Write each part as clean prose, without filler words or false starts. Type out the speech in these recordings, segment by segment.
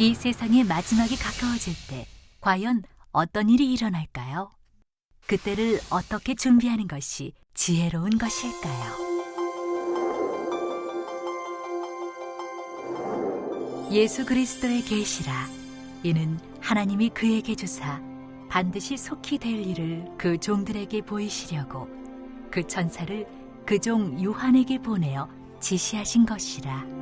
이 세상의 마지막이 가까워질 때 과연 어떤 일이 일어날까요? 그때를 어떻게 준비하는 것이 지혜로운 것일까요? 예수 그리스도의 계시라. 이는 하나님이 그에게 주사 반드시 속히 될 일을 그 종들에게 보이시려고 그 천사를 그 종 요한에게 보내어 지시하신 것이라.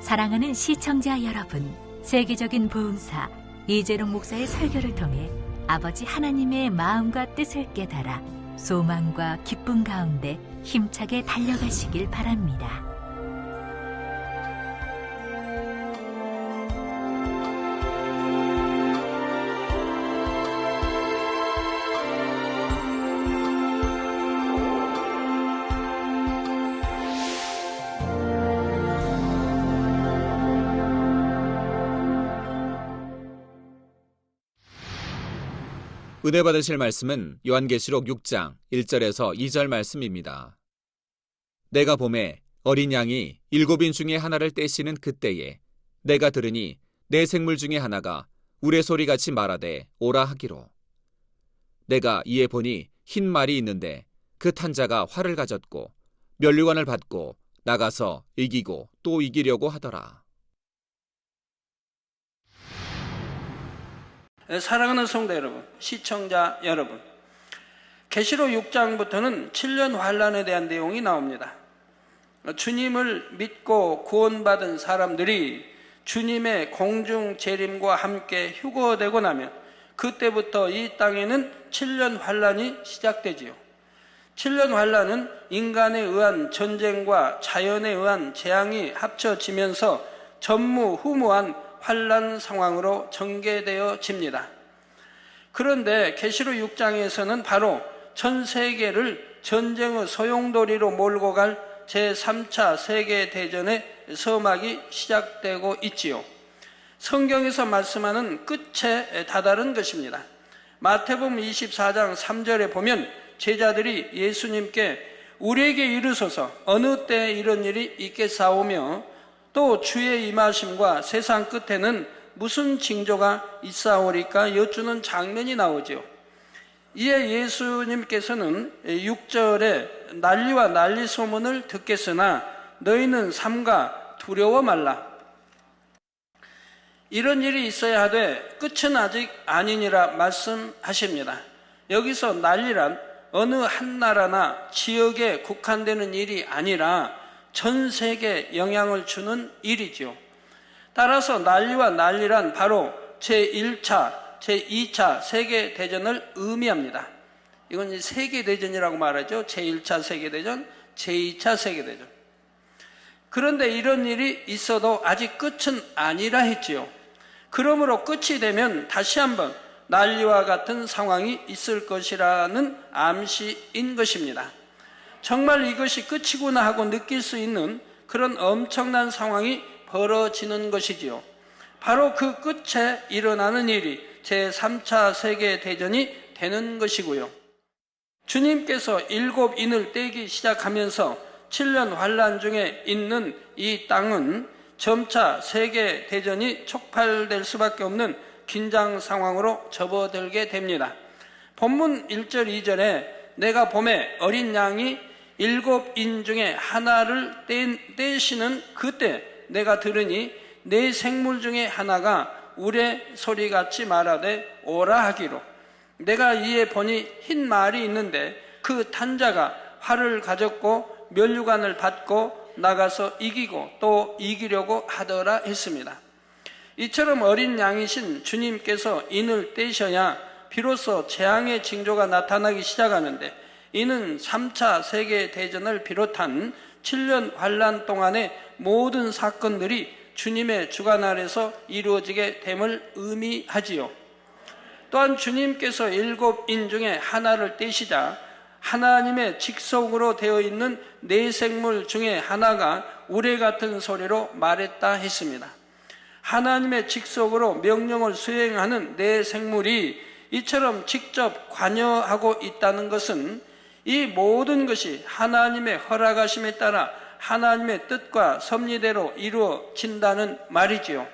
사랑하는 시청자 여러분, 세계적인 부흥사 이재롱 목사의 설교를 통해 아버지 하나님의 마음과 뜻을 깨달아 소망과 기쁨 가운데 힘차게 달려가시길 바랍니다. 은혜 받으실 말씀은 요한계시록 6장 1절에서 2절 말씀입니다. 내가 보매 어린 양이 7인 중에 하나를 떼시는 그때에 내가 들으니 내 생물 중에 하나가 우레소리같이 말하되 오라 하기로. 내가 이에 보니 흰 말이 있는데 그 탄 자가 활을 가졌고 면류관을 받고 나가서 이기고 또 이기려고 하더라. 사랑하는 성도 여러분, 시청자 여러분, 계시록 6장부터는 7년 환란에 대한 내용이 나옵니다. 주님을 믿고 구원받은 사람들이 주님의 공중 재림과 함께 휴거되고 나면 그때부터 이 땅에는 7년 환란이 시작되지요. 7년 환란은 인간에 의한 전쟁과 자연에 의한 재앙이 합쳐지면서 전무후무한 환란 상황으로 전개되어집니다. 그런데 계시록 6장에서는 바로 전 세계를 전쟁의 소용돌이로 몰고 갈 제3차 세계대전의 서막이 시작되고 있지요. 성경에서 말씀하는 끝에 다다른 것입니다. 마태복음 24장 3절에 보면 제자들이 예수님께 우리에게 이르소서 어느 때에 이런 일이 있겠사오며 또 주의 임하심과 세상 끝에는 무슨 징조가 있사오리까 여쭈는 장면이 나오죠. 이에 예수님께서는 6절에 난리와 난리 소문을 듣겠으나 너희는 삼가 두려워 말라. 이런 일이 있어야 하되 끝은 아직 아니니라 말씀하십니다. 여기서 난리란 어느 한 나라나 지역에 국한되는 일이 아니라 전 세계에 영향을 주는 일이지요. 따라서 난리와 난리란 바로 제1차, 제2차 세계대전을 의미합니다. 이건 세계대전이라고 말하죠. 제1차 세계대전, 제2차 세계대전. 그런데 이런 일이 있어도 아직 끝은 아니라 했지요. 그러므로 끝이 되면 다시 한번 난리와 같은 상황이 있을 것이라는 암시인 것입니다. 정말 이것이 끝이구나 하고 느낄 수 있는 그런 엄청난 상황이 벌어지는 것이지요. 바로 그 끝에 일어나는 일이 제3차 세계대전이 되는 것이고요. 주님께서 7인을 떼기 시작하면서 7년 환란 중에 있는 이 땅은 점차 세계대전이 촉발될 수밖에 없는 긴장 상황으로 접어들게 됩니다. 본문 1절 2절에 내가 보매 어린 양이 7인 중에 하나를 떼시는 그때 내가 들으니 내 생물 중에 하나가 우레소리같이 말하되 오라 하기로. 내가 이에 보니 흰 말이 있는데 그 탄 자가 활을 가졌고 면류관을 받고 나가서 이기고 또 이기려고 하더라 했습니다. 이처럼 어린 양이신 주님께서 인을 떼셔야 비로소 재앙의 징조가 나타나기 시작하는데, 이는 3차 세계대전을 비롯한 7년 환란 동안의 모든 사건들이 주님의 주관 아래서 이루어지게 됨을 의미하지요. 또한 주님께서 7인 중에 하나를 떼시자 하나님의 직속으로 되어 있는 네 생물 중에 하나가 우레 같은 소리로 말했다 했습니다. 하나님의 직속으로 명령을 수행하는 네 생물이 이처럼 직접 관여하고 있다는 것은 이 모든 것이 하나님의 허락하심에 따라 하나님의 뜻과 섭리대로 이루어진다는 말이지요.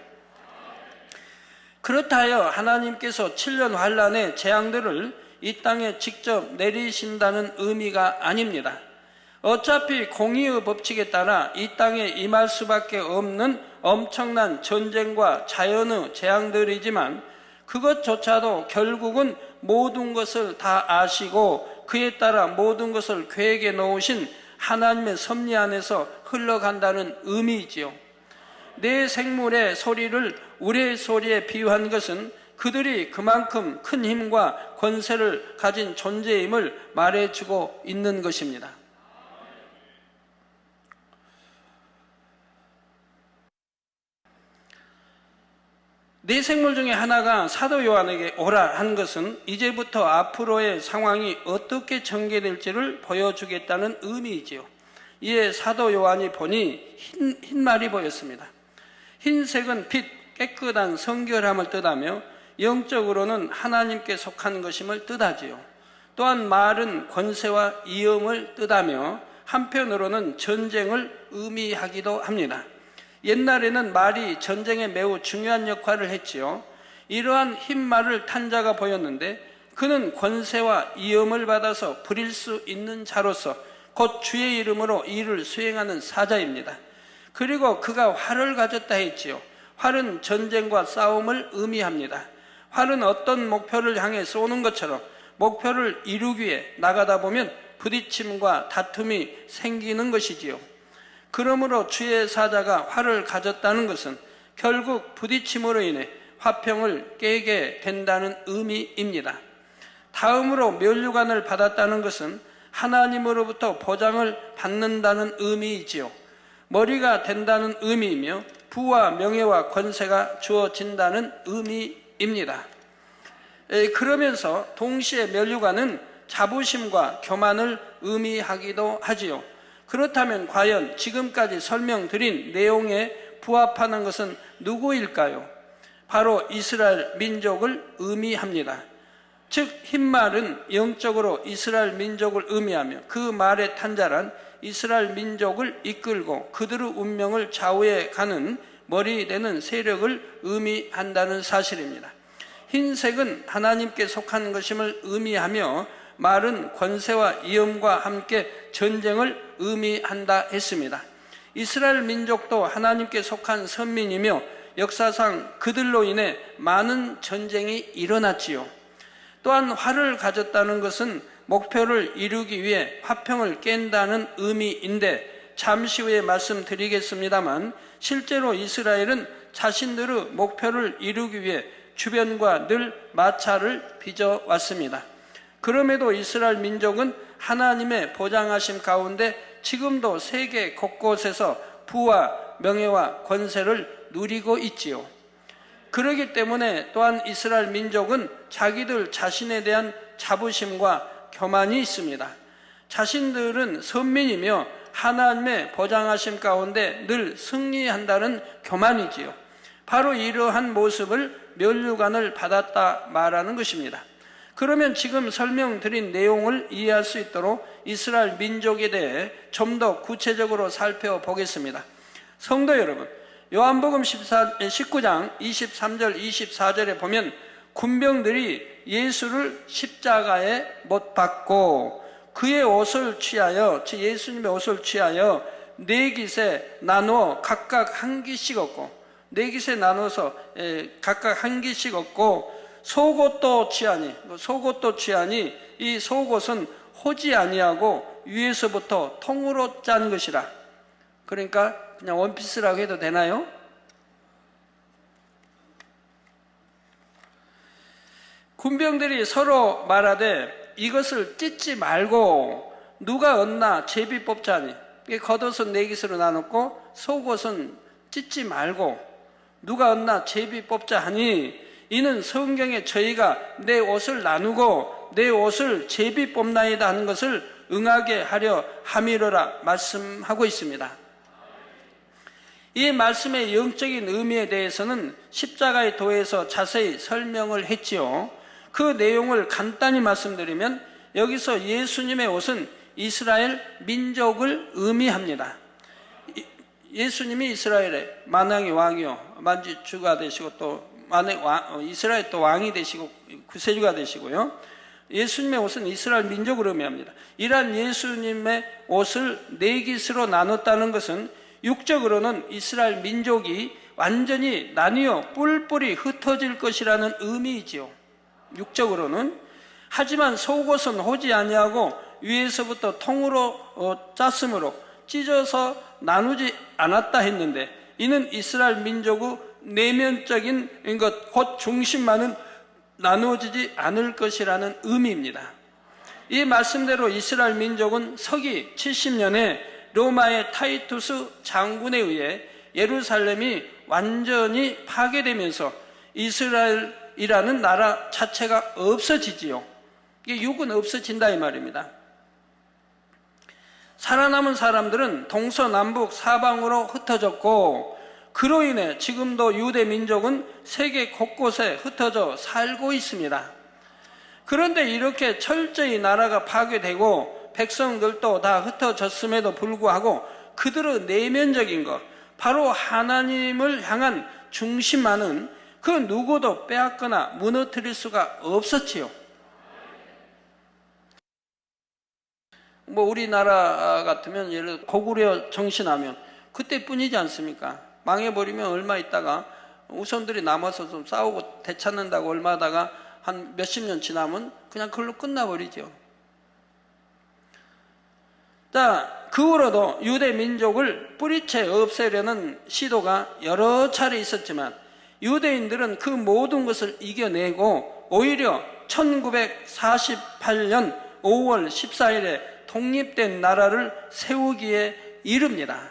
그렇다 하여 하나님께서 7년 환란의 재앙들을 이 땅에 직접 내리신다는 의미가 아닙니다. 어차피 공의의 법칙에 따라 이 땅에 임할 수밖에 없는 엄청난 전쟁과 자연의 재앙들이지만, 그것조차도 결국은 모든 것을 다 아시고 그에 따라 모든 것을 계획해 놓으신 하나님의 섭리 안에서 흘러간다는 의미이지요. 네 생물의 소리를 우레의 소리에 비유한 것은 그들이 그만큼 큰 힘과 권세를 가진 존재임을 말해주고 있는 것입니다. 네 생물 중에 하나가 사도 요한에게 오라 한 것은 이제부터 앞으로의 상황이 어떻게 전개될지를 보여주겠다는 의미이지요. 이에 사도 요한이 보니 흰 말이 보였습니다. 흰색은 빛, 깨끗한 성결함을 뜻하며 영적으로는 하나님께 속한 것임을 뜻하지요. 또한 말은 권세와 위엄을 뜻하며 한편으로는 전쟁을 의미하기도 합니다. 옛날에는 말이 전쟁에 매우 중요한 역할을 했지요. 이러한 흰 말을 탄 자가 보였는데, 그는 권세와 위엄을 받아서 부릴 수 있는 자로서 곧 주의 이름으로 일을 수행하는 사자입니다. 그리고 그가 활을 가졌다 했지요. 활은 전쟁과 싸움을 의미합니다. 활은 어떤 목표를 향해 쏘는 것처럼 목표를 이루기 위해 나가다 보면 부딪힘과 다툼이 생기는 것이지요. 그러므로 주의 사자가 활을 가졌다는 것은 결국 부딪힘으로 인해 화평을 깨게 된다는 의미입니다. 다음으로 면류관을 받았다는 것은 하나님으로부터 보장을 받는다는 의미이지요. 머리가 된다는 의미이며 부와 명예와 권세가 주어진다는 의미입니다. 그러면서 동시에 면류관은 자부심과 교만을 의미하기도 하지요. 그렇다면 과연 지금까지 설명드린 내용에 부합하는 것은 누구일까요? 바로 이스라엘 민족을 의미합니다. 즉 흰말은 영적으로 이스라엘 민족을 의미하며 그 말의 탄자란 이스라엘 민족을 이끌고 그들의 운명을 좌우해 가는 머리 되는 세력을 의미한다는 사실입니다. 흰색은 하나님께 속한 것임을 의미하며 말은 권세와 위엄과 함께 전쟁을 의미한다 했습니다. 이스라엘 민족도 하나님께 속한 선민이며 역사상 그들로 인해 많은 전쟁이 일어났지요. 또한 활을 가졌다는 것은 목표를 이루기 위해 화평을 깬다는 의미인데, 잠시 후에 말씀드리겠습니다만 실제로 이스라엘은 자신들의 목표를 이루기 위해 주변과 늘 마찰을 빚어왔습니다. 그럼에도 이스라엘 민족은 하나님의 보장하심 가운데 지금도 세계 곳곳에서 부와 명예와 권세를 누리고 있지요. 그렇기 때문에 또한 이스라엘 민족은 자기들 자신에 대한 자부심과 교만이 있습니다. 자신들은 선민이며 하나님의 보장하심 가운데 늘 승리한다는 교만이지요. 바로 이러한 모습을 면류관을 받았다 말하는 것입니다. 그러면 지금 설명드린 내용을 이해할 수 있도록 이스라엘 민족에 대해 좀 더 구체적으로 살펴보겠습니다. 성도 여러분, 요한복음 19장 23절 24절에 보면 군병들이 예수를 십자가에 못 박고 그의 옷을 취하여, 즉 예수님의 옷을 취하여 네 깃에 나누어 각각 한 깃씩 얻고, 네 깃에 나눠서 각각 한 깃씩 얻고 속옷도 취하니 이 속옷은 호지 아니하고 위에서부터 통으로 짠 것이라. 그러니까 그냥 원피스라고 해도 되나요? 군병들이 서로 말하되 이것을 찢지 말고 누가 얻나 제비 뽑자니. 겉옷은 네 깃으로 나눴고 속옷은 찢지 말고 누가 얻나 제비 뽑자 하니 이는 성경에 저희가 내 옷을 나누고 내 옷을 제비 뽑나이다 하는 것을 응하게 하려 함이로라 말씀하고 있습니다. 이 말씀의 영적인 의미에 대해서는 십자가의 도에서 자세히 설명을 했지요. 그 내용을 간단히 말씀드리면 여기서 예수님의 옷은 이스라엘 민족을 의미합니다. 예수님이 이스라엘의 만왕의 왕이요 만주주가 되시고 또 이스라엘 또 왕이 되시고 구세주가 되시고요. 예수님의 옷은 이스라엘 민족을 의미합니다. 이러한 예수님의 옷을 네 깃으로 나눴다는 것은 육적으로는 이스라엘 민족이 완전히 나뉘어 뿔뿔이 흩어질 것이라는 의미이지요. 육적으로는. 하지만 속옷은 호지 아니하고 위에서부터 통으로 짰으므로 찢어서 나누지 않았다 했는데 이는 이스라엘 민족의 내면적인 것, 곧 중심만은 나누어지지 않을 것이라는 의미입니다. 이 말씀대로 이스라엘 민족은 서기 70년에 로마의 타이투스 장군에 의해 예루살렘이 완전히 파괴되면서 이스라엘이라는 나라 자체가 없어지지요. 이게 육은 없어진다 이 말입니다. 살아남은 사람들은 동서남북 사방으로 흩어졌고 그로 인해 지금도 유대 민족은 세계 곳곳에 흩어져 살고 있습니다. 그런데 이렇게 철저히 나라가 파괴되고 백성들도 다 흩어졌음에도 불구하고 그들의 내면적인 것, 바로 하나님을 향한 중심만은 그 누구도 빼앗거나 무너뜨릴 수가 없었지요. 우리나라 같으면 예를 들어 고구려 정신하면 그때뿐이지 않습니까? 망해버리면 얼마 있다가 우선들이 남아서 좀 싸우고 되찾는다고 얼마 하다가 한 몇십 년 지나면 그냥 그걸로 끝나버리죠. 자, 그 후로도 유대 민족을 뿌리채 없애려는 시도가 여러 차례 있었지만 유대인들은 그 모든 것을 이겨내고 오히려 1948년 5월 14일에 독립된 나라를 세우기에 이릅니다.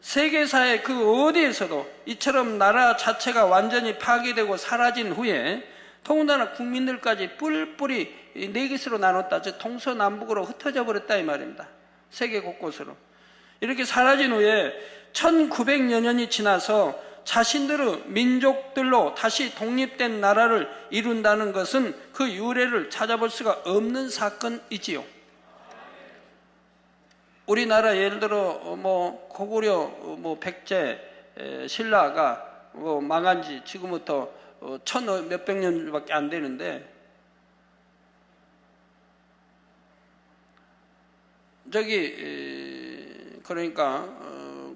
세계사의 그 어디에서도 이처럼 나라 자체가 완전히 파괴되고 사라진 후에 더군다나 국민들까지 뿔뿔이 네 깃으로 나눴다. 즉 동서남북으로 흩어져 버렸다 이 말입니다. 세계 곳곳으로. 이렇게 사라진 후에 1900여 년이 지나서 자신들의 민족들로 다시 독립된 나라를 이룬다는 것은 그 유래를 찾아볼 수가 없는 사건이지요. 우리나라 예를 들어 고구려 백제 신라가 망한 지 지금부터 천 몇백 년밖에 안 되는데 그러니까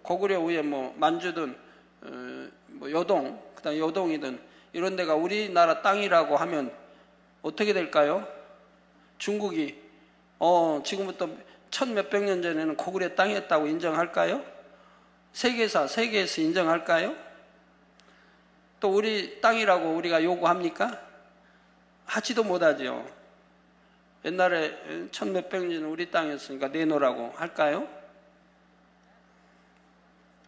고구려 후에 만주든 요동, 그다음 요동이든 이런 데가 우리나라 땅이라고 하면 어떻게 될까요? 중국이 지금부터 천 몇백 년 전에는 고구려 땅이었다고 인정할까요? 세계에서 인정할까요? 또 우리 땅이라고 우리가 요구합니까? 하지도 못하죠. 옛날에 천 몇백 년 우리 땅이었으니까 내놓으라고 할까요?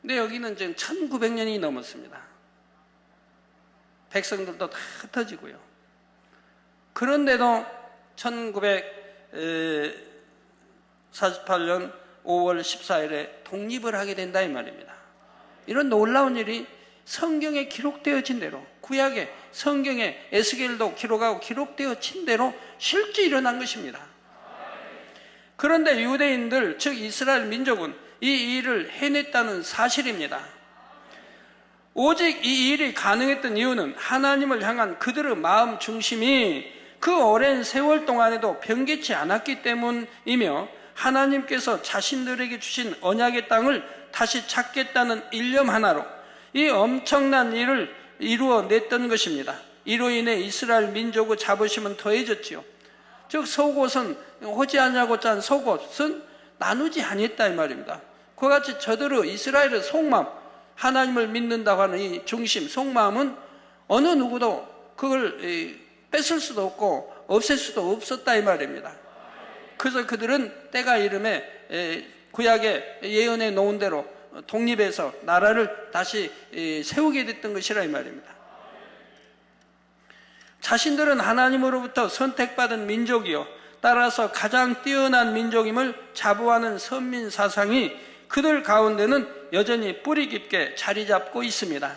근데 여기는 지금 1900년이 넘었습니다. 백성들도 다 흩어지고요. 그런데도 1948년 5월 14일에 독립을 하게 된다 이 말입니다. 이런 놀라운 일이 성경에 기록되어진 대로, 구약에 성경에 에스겔도 기록하고 기록되어진 대로 실제 일어난 것입니다. 그런데 유대인들, 즉 이스라엘 민족은 이 일을 해냈다는 사실입니다. 오직 이 일이 가능했던 이유는 하나님을 향한 그들의 마음 중심이 그 오랜 세월 동안에도 변개치 않았기 때문이며 하나님께서 자신들에게 주신 언약의 땅을 다시 찾겠다는 일념 하나로 이 엄청난 일을 이루어냈던 것입니다. 이로 인해 이스라엘 민족의 자부심은 더해졌지요. 즉 속옷은 호지 아니하고 짠 속옷은 나누지 아니했다 이 말입니다. 그와 같이 저들의 이스라엘의 속마음, 하나님을 믿는다고 하는 이 중심, 속마음은 어느 누구도 그걸 뺏을 수도 없고 없앨 수도 없었다 이 말입니다. 그래서 그들은 때가 이름에 구약의 예언에 놓은 대로 독립해서 나라를 다시 세우게 됐던 것이라 이 말입니다. 자신들은 하나님으로부터 선택받은 민족이요 따라서 가장 뛰어난 민족임을 자부하는 선민 사상이 그들 가운데는 여전히 뿌리 깊게 자리 잡고 있습니다.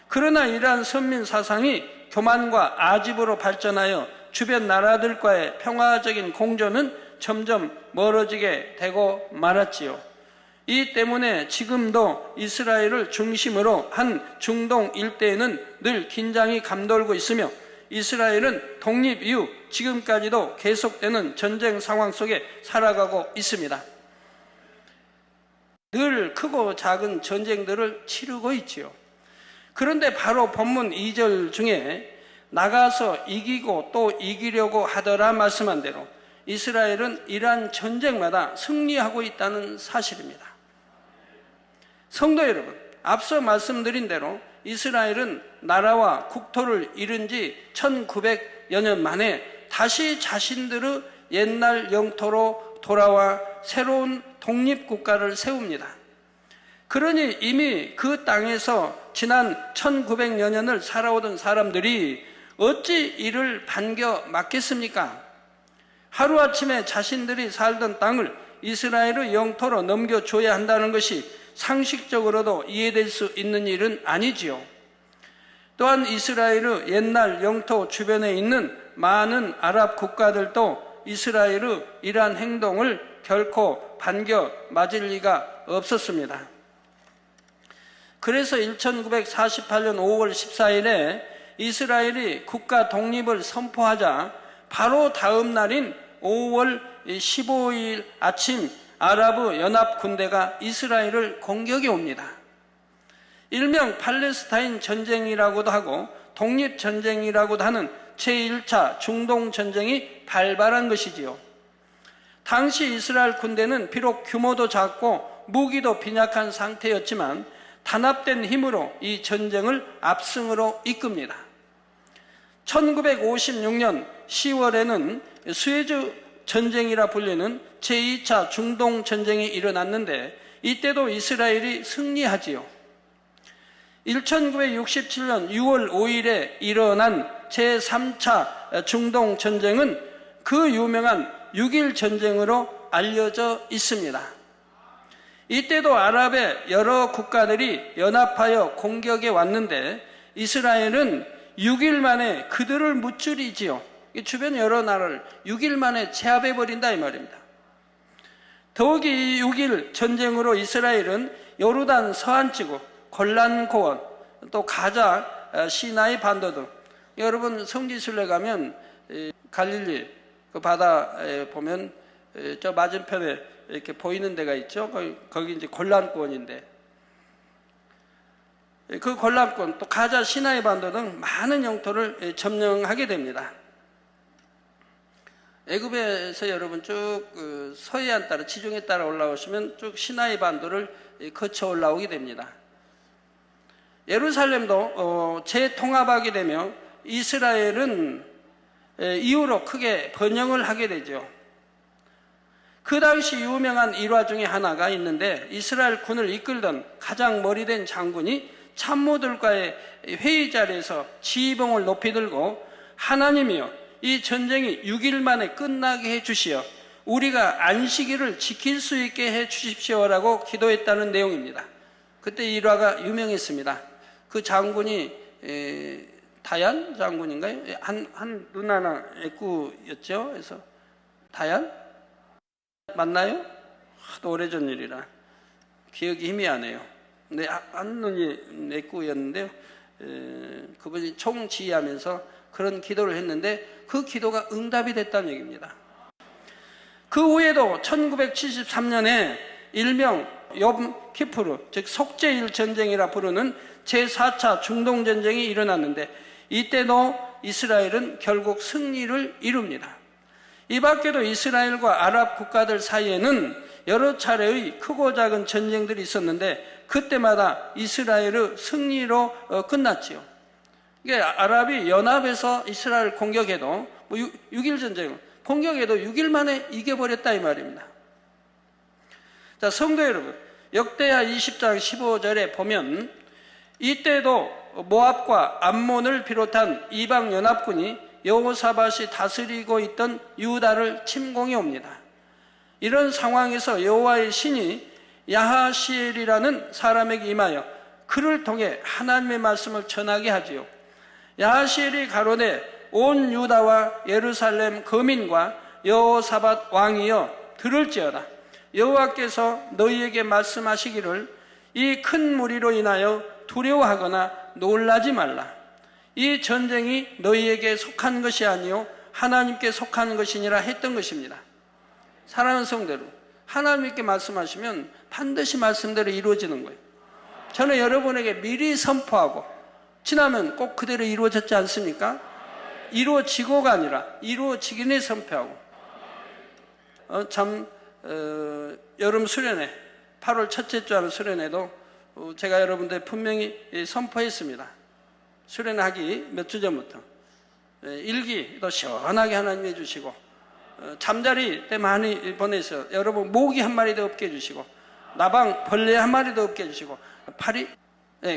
그러나 이러한 선민 사상이 교만과 아집으로 발전하여 주변 나라들과의 평화적인 공존은 점점 멀어지게 되고 말았지요. 이 때문에 지금도 이스라엘을 중심으로 한 중동 일대에는 늘 긴장이 감돌고 있으며 이스라엘은 독립 이후 지금까지도 계속되는 전쟁 상황 속에 살아가고 있습니다. 늘 크고 작은 전쟁들을 치르고 있지요. 그런데 바로 본문 2절 중에 나가서 이기고 또 이기려고 하더라 말씀한 대로 이스라엘은 이러한 전쟁마다 승리하고 있다는 사실입니다. 성도 여러분, 앞서 말씀드린 대로 이스라엘은 나라와 국토를 잃은 지 1900여 년 만에 다시 자신들의 옛날 영토로 돌아와 새로운 독립국가를 세웁니다. 그러니 이미 그 땅에서 지난 1900여 년을 살아오던 사람들이 어찌 이를 반겨 맞겠습니까? 하루아침에 자신들이 살던 땅을 이스라엘의 영토로 넘겨줘야 한다는 것이 상식적으로도 이해될 수 있는 일은 아니지요. 또한 이스라엘의 옛날 영토 주변에 있는 많은 아랍 국가들도 이스라엘의 이러한 행동을 결코 반겨 맞을 리가 없었습니다. 그래서 1948년 5월 14일에 이스라엘이 국가 독립을 선포하자 바로 다음 날인 5월 15일 아침 아랍 연합 군대가 이스라엘을 공격해 옵니다. 일명 팔레스타인 전쟁이라고도 하고 독립전쟁이라고도 하는 제1차 중동 전쟁이 발발한 것이지요. 당시 이스라엘 군대는 비록 규모도 작고 무기도 빈약한 상태였지만 단합된 힘으로 이 전쟁을 압승으로 이끕니다. 1956년 10월에는 수에즈 전쟁이라 불리는 제2차 중동 전쟁이 일어났는데 이때도 이스라엘이 승리하지요. 1967년 6월 5일에 일어난 제3차 중동 전쟁은 그 유명한 6.1 전쟁으로 알려져 있습니다. 이때도 아랍의 여러 국가들이 연합하여 공격에 왔는데 이스라엘은 6일 만에 그들을 무찌르지요. 주변 여러 나라를 6일 만에 제압해버린다 이 말입니다. 더욱이 이 6.1 전쟁으로 이스라엘은 요르단 서안지구, 골란 고원, 또 가자, 시나이 반도 등 여러분 성지순례 가면 갈릴리 그 바다에 보면 저 맞은편에 이렇게 보이는 데가 있죠. 거기 이제 골란권인데 그 골란권 또 가자 시나이 반도 등 많은 영토를 점령하게 됩니다. 애굽에서 여러분 쭉 서해안 따라 지중해 따라 올라오시면 쭉 시나이 반도를 거쳐 올라오게 됩니다. 예루살렘도 재통합하게 되며 이스라엘은 이후로 크게 번영을 하게 되죠. 그 당시 유명한 일화 중에 하나가 있는데 이스라엘 군을 이끌던 가장 머리된 장군이 참모들과의 회의 자리에서 지휘봉을 높이 들고 하나님이여 이 전쟁이 6일 만에 끝나게 해주시어 우리가 안식일을 지킬 수 있게 해주십시오라고 기도했다는 내용입니다. 그때 일화가 유명했습니다. 그 장군이 다얀 장군인가요? 한 누나나 애꾸였죠. 그래서 다얀? 맞나요? 하도 오래전 일이라 기억이 희미하네요. 근데 한 눈이 애꾸였는데요. 그분이 총지휘하면서 그런 기도를 했는데 그 기도가 응답이 됐다는 얘기입니다. 그 후에도 1973년에 일명 욤 키푸르, 즉 속죄일 전쟁이라 부르는 제4차 중동전쟁이 일어났는데 이때도 이스라엘은 결국 승리를 이룹니다. 이 밖에도 이스라엘과 아랍 국가들 사이에는 여러 차례의 크고 작은 전쟁들이 있었는데 그때마다 이스라엘의 승리로 끝났지요. 이게 아랍이 연합해서 이스라엘 공격해도 6일 전쟁 공격해도 6일 만에 이겨버렸다 이 말입니다. 자, 성도 여러분, 역대하 20장 15절에 보면 이때도 모압과 암몬을 비롯한 이방 연합군이 여호사밧이 다스리고 있던 유다를 침공해 옵니다. 이런 상황에서 여호와의 신이 야하시엘이라는 사람에게 임하여 그를 통해 하나님의 말씀을 전하게 하지요. 야하시엘이 가로되 온 유다와 예루살렘 거민과 여호사밧 왕이여 들을지어다. 여호와께서 너희에게 말씀하시기를 이 큰 무리로 인하여 두려워하거나 놀라지 말라. 이 전쟁이 너희에게 속한 것이 아니요 하나님께 속한 것이니라 했던 것입니다. 사랑하는 성도들, 하나님께 말씀하시면 반드시 말씀대로 이루어지는 거예요. 저는 여러분에게 미리 선포하고 지나면 꼭 그대로 이루어졌지 않습니까? 이루어지고가 아니라 이루어지기는 선포하고. 여름 수련회 8월 첫째 주 하는 수련회도 제가 여러분들 분명히 선포했습니다. 수련하기 몇 주 전부터 일기도 시원하게 하나님 해주시고 잠자리 때 많이 보내서 여러분 모기 한 마리도 없게 해주시고 나방 벌레 한 마리도 없게 해주시고 파리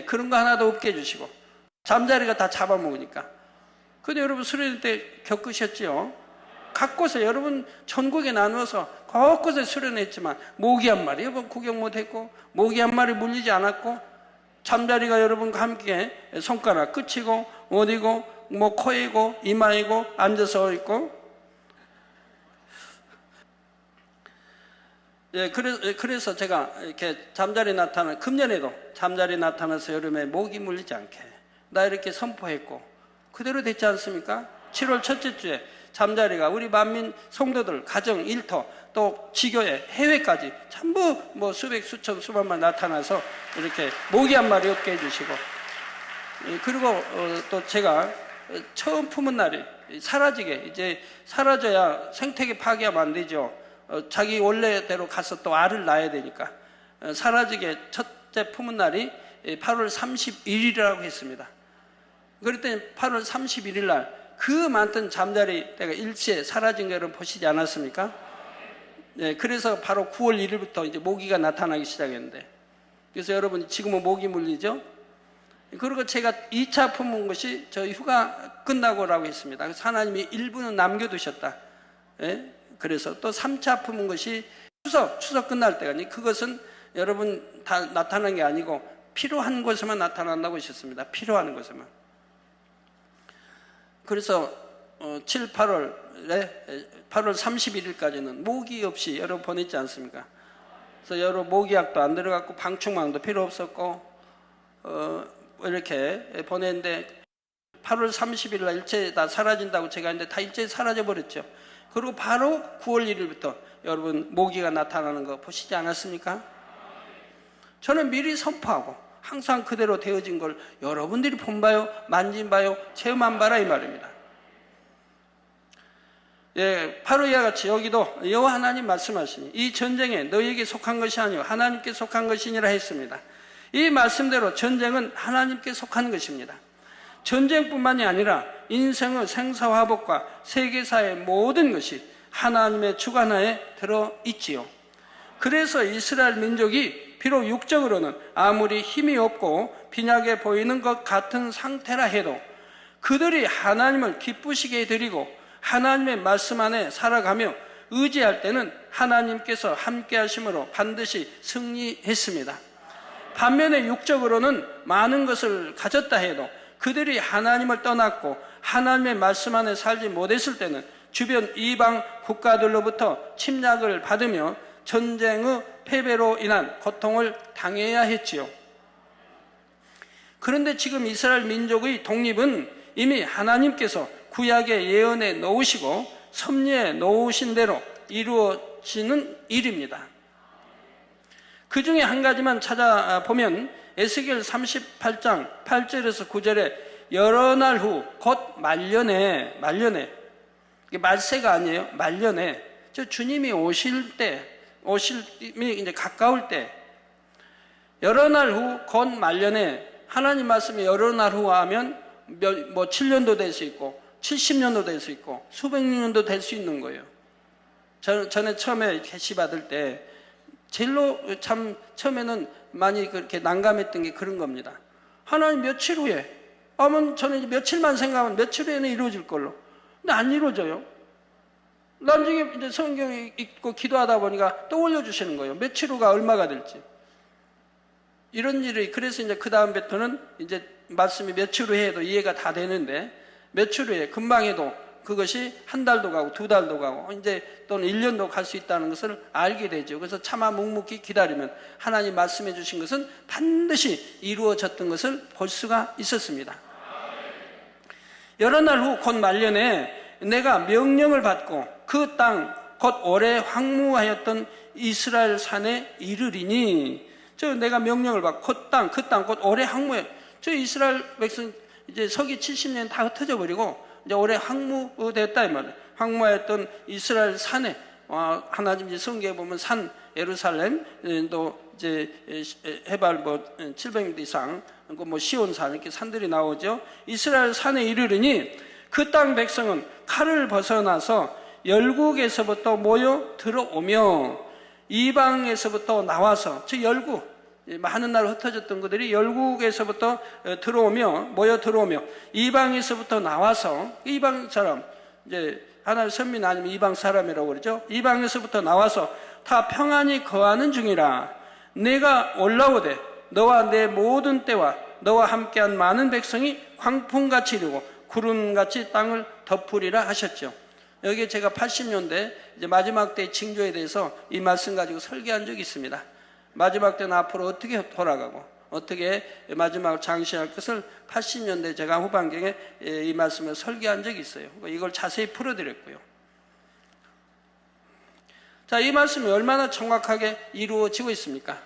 그런 거 하나도 없게 해주시고 잠자리가 다 잡아먹으니까. 근데 여러분 수련회 때 겪으셨지요? 각 곳에 여러분 전국에 나누어서 곳곳에 수련했지만 모기 한 마리 여러분 구경 못했고 모기 한 마리 물리지 않았고 잠자리가 여러분과 함께 손가락 끝이고 어디고 뭐 코이고 이마이고 앉아서 있고. 그래서 제가 이렇게 잠자리 나타나 금년에도 잠자리 나타나서 여름에 모기 물리지 않게 나 이렇게 선포했고 그대로 됐지 않습니까? 7월 첫째 주에 잠자리가 우리 만민 성도들 가정 일터 또 지교회 해외까지 전부 뭐 수백 수천 수만만 나타나서 이렇게 모기 한 마리 없게 해주시고 그리고 또 제가 처음 품은 날이 사라지게 이제 사라져야 생태계 파괴하면 안 되죠. 자기 원래대로 가서 또 알을 낳아야 되니까 사라지게 첫째 품은 날이 8월 31일이라고 했습니다. 그럴 때 8월 31일 날 그 많던 잠자리 때가 일시에 사라진 거 여러분 보시지 않았습니까? 네, 그래서 바로 9월 1일부터 이제 모기가 나타나기 시작했는데 그래서 여러분 지금은 모기 물리죠? 그리고 제가 2차 품은 것이 저 휴가 끝나고라고 했습니다. 그래서 하나님이 일부는 남겨두셨다. 네? 그래서 또 3차 품은 것이 추석 끝날 때가 아니 그것은 여러분 다 나타난 게 아니고 필요한 곳에만 나타난다고 하셨습니다. 필요한 곳에만. 그래서 7, 8월에 8월 31일까지는 모기 없이 여러분 보냈지 않습니까? 그래서 여러 모기약도 안 들어갔고 방충망도 필요 없었고 이렇게 보냈는데 8월 30일 날 일체 다 사라진다고 제가 했는데 다 일체 사라져 버렸죠. 그리고 바로 9월 1일부터 여러분 모기가 나타나는 거 보시지 않았습니까? 저는 미리 선포하고 항상 그대로 되어진 걸 여러분들이 본봐요, 만진봐요, 체험한 바라 이 말입니다. 예, 바로 이와 같이 여기도 여호와 하나님 말씀하시니 이 전쟁에 너희에게 속한 것이 아니요 하나님께 속한 것이니라 했습니다. 이 말씀대로 전쟁은 하나님께 속한 것입니다. 전쟁뿐만이 아니라 인생의 생사화복과 세계사의 모든 것이 하나님의 주관하에 들어있지요. 그래서 이스라엘 민족이 비록 육적으로는 아무리 힘이 없고 빈약해 보이는 것 같은 상태라 해도 그들이 하나님을 기쁘시게 드리고 하나님의 말씀 안에 살아가며 의지할 때는 하나님께서 함께 하심으로 반드시 승리했습니다. 반면에 육적으로는 많은 것을 가졌다 해도 그들이 하나님을 떠났고 하나님의 말씀 안에 살지 못했을 때는 주변 이방 국가들로부터 침략을 받으며 전쟁의 패배로 인한 고통을 당해야 했지요. 그런데 지금 이스라엘 민족의 독립은 이미 하나님께서 구약의 예언에 놓으시고 섭리에 놓으신 대로 이루어지는 일입니다. 그 중에 한 가지만 찾아보면 에스겔 38장 8절에서 9절에 여러 날 후 곧 말년에 이게 말세가 아니에요. 말년에 저 주님이 오실 때 오실이 이제 가까울 때 여러 날 후 곧 말년에 하나님 말씀이 여러 날 후 하면 7년도 될 수 있고 70년도 될 수 있고 수백 년도 될 수 있는 거예요. 전에 처음에 계시 받을 때 제일로 참 처음에는 많이 그렇게 난감했던 게 그런 겁니다. 하나님 며칠 후에 하면 저는 이제 며칠만 생각하면 며칠 후에는 이루어질 걸로. 근데 안 이루어져요. 나중에 이제 성경 읽고 기도하다 보니까 또 올려주시는 거예요. 며칠 후가 얼마가 될지. 이런 일이, 그래서 이제 그 다음 베토는 이제 말씀이 며칠 후에 해도 이해가 다 되는데, 며칠 후에 금방 해도 그것이 한 달도 가고 두 달도 가고 이제 또는 1년도 갈 수 있다는 것을 알게 되죠. 그래서 차마 묵묵히 기다리면 하나님 말씀해 주신 것은 반드시 이루어졌던 것을 볼 수가 있었습니다. 여러 날 후 곧 말년에 내가 명령을 받고 그 땅 곧 오래 황무하였던 이스라엘 산에 이르리니, 저 내가 명령을 받고 그 땅 곧 오래 황무해, 저 이스라엘 백성 이제 서기 70년 다 흩어져 버리고 이제 오래 황무됐다 이 말이에요. 황무하였던 이스라엘 산에, 하나님 이제 성경에 보면 산 예루살렘도 이제 해발 700m 이상 시온산 이렇게 산들이 나오죠. 이스라엘 산에 이르르니 그 땅 백성은 칼을 벗어나서 열국에서부터 모여 들어오며 이방에서부터 나와서, 즉 열국, 많은 나라 흩어졌던 그들이 열국에서부터 모여 들어오며 이방에서부터 나와서, 이방 사람, 이제 하나의 선민 아니면 이방 사람이라고 그러죠. 이방에서부터 나와서 다 평안히 거하는 중이라. 내가 올라오되 너와 내 모든 때와 너와 함께한 많은 백성이 광풍같이 이르고 구름같이 땅을 덮으리라 하셨죠. 여기에 제가 80년대 이제 마지막 때의 징조에 대해서 이 말씀 가지고 설교한 적이 있습니다. 마지막 때는 앞으로 어떻게 돌아가고 어떻게 마지막을 장시할 것을 80년대 제가 후반경에 이 말씀을 설교한 적이 있어요. 이걸 자세히 풀어드렸고요. 자, 이 말씀이 얼마나 정확하게 이루어지고 있습니까?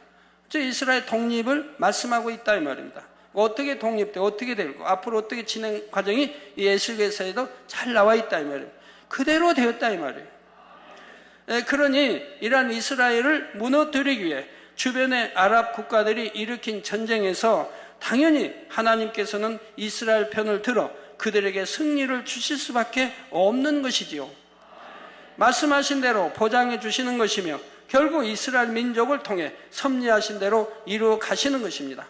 저 이스라엘 독립을 말씀하고 있다 이 말입니다. 어떻게 독립돼, 어떻게 되고 앞으로 어떻게 진행 과정이 이 에스겔서에도 잘 나와 있다 이 말입니다. 그대로 되었다 이 말이에요. 그러니 이러한 이스라엘을 무너뜨리기 위해 주변의 아랍 국가들이 일으킨 전쟁에서 당연히 하나님께서는 이스라엘 편을 들어 그들에게 승리를 주실 수밖에 없는 것이지요. 말씀하신 대로 보장해 주시는 것이며 결국 이스라엘 민족을 통해 섭리하신 대로 이루어 가시는 것입니다.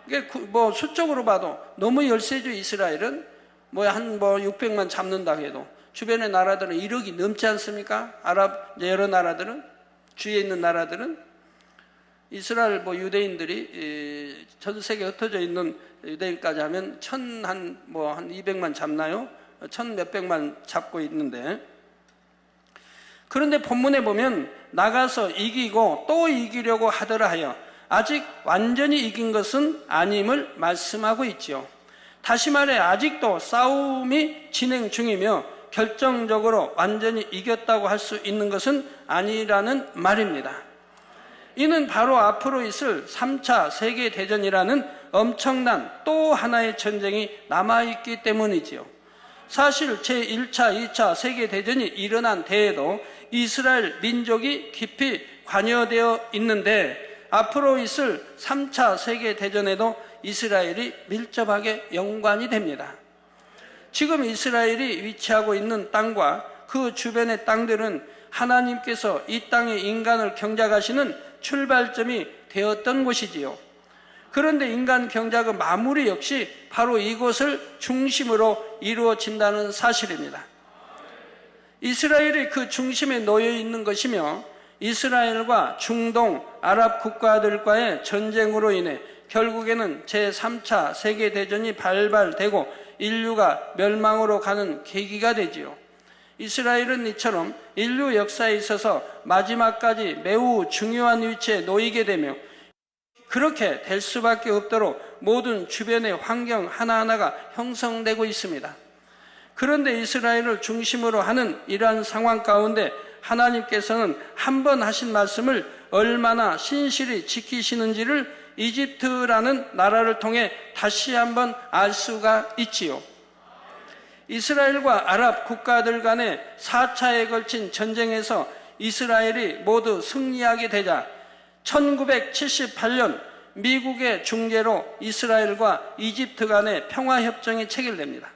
이게 수적으로 봐도 너무 열세죠. 이스라엘은 600만 잡는다 해도 주변의 나라들은 1억이 넘지 않습니까? 아랍 여러 나라들은, 주위에 있는 나라들은. 이스라엘 유대인들이 전 세계에 흩어져 있는 유대인까지 하면 한 200만 잡나요? 1000몇백만 잡고 있는데, 그런데 본문에 보면 나가서 이기고 또 이기려고 하더라 하여 아직 완전히 이긴 것은 아님을 말씀하고 있지요. 다시 말해 아직도 싸움이 진행 중이며 결정적으로 완전히 이겼다고 할 수 있는 것은 아니라는 말입니다. 이는 바로 앞으로 있을 3차 세계대전이라는 엄청난 또 하나의 전쟁이 남아있기 때문이지요. 사실 제1차, 2차 세계대전이 일어난 때에도 이스라엘 민족이 깊이 관여되어 있는데 앞으로 있을 3차 세계대전에도 이스라엘이 밀접하게 연관이 됩니다. 지금 이스라엘이 위치하고 있는 땅과 그 주변의 땅들은 하나님께서 이 땅에 인간을 경작하시는 출발점이 되었던 곳이지요. 그런데 인간 경작의 마무리 역시 바로 이곳을 중심으로 이루어진다는 사실입니다. 이스라엘이 그 중심에 놓여 있는 것이며 이스라엘과 중동 아랍 국가들과의 전쟁으로 인해 결국에는 제3차 세계대전이 발발되고 인류가 멸망으로 가는 계기가 되지요. 이스라엘은 이처럼 인류 역사에 있어서 마지막까지 매우 중요한 위치에 놓이게 되며 그렇게 될 수밖에 없도록 모든 주변의 환경 하나하나가 형성되고 있습니다. 그런데 이스라엘을 중심으로 하는 이러한 상황 가운데 하나님께서는 한 번 하신 말씀을 얼마나 신실히 지키시는지를 이집트라는 나라를 통해 다시 한번 알 수가 있지요. 이스라엘과 아랍 국가들 간의 4차에 걸친 전쟁에서 이스라엘이 모두 승리하게 되자 1978년 미국의 중재로 이스라엘과 이집트 간의 평화협정이 체결됩니다.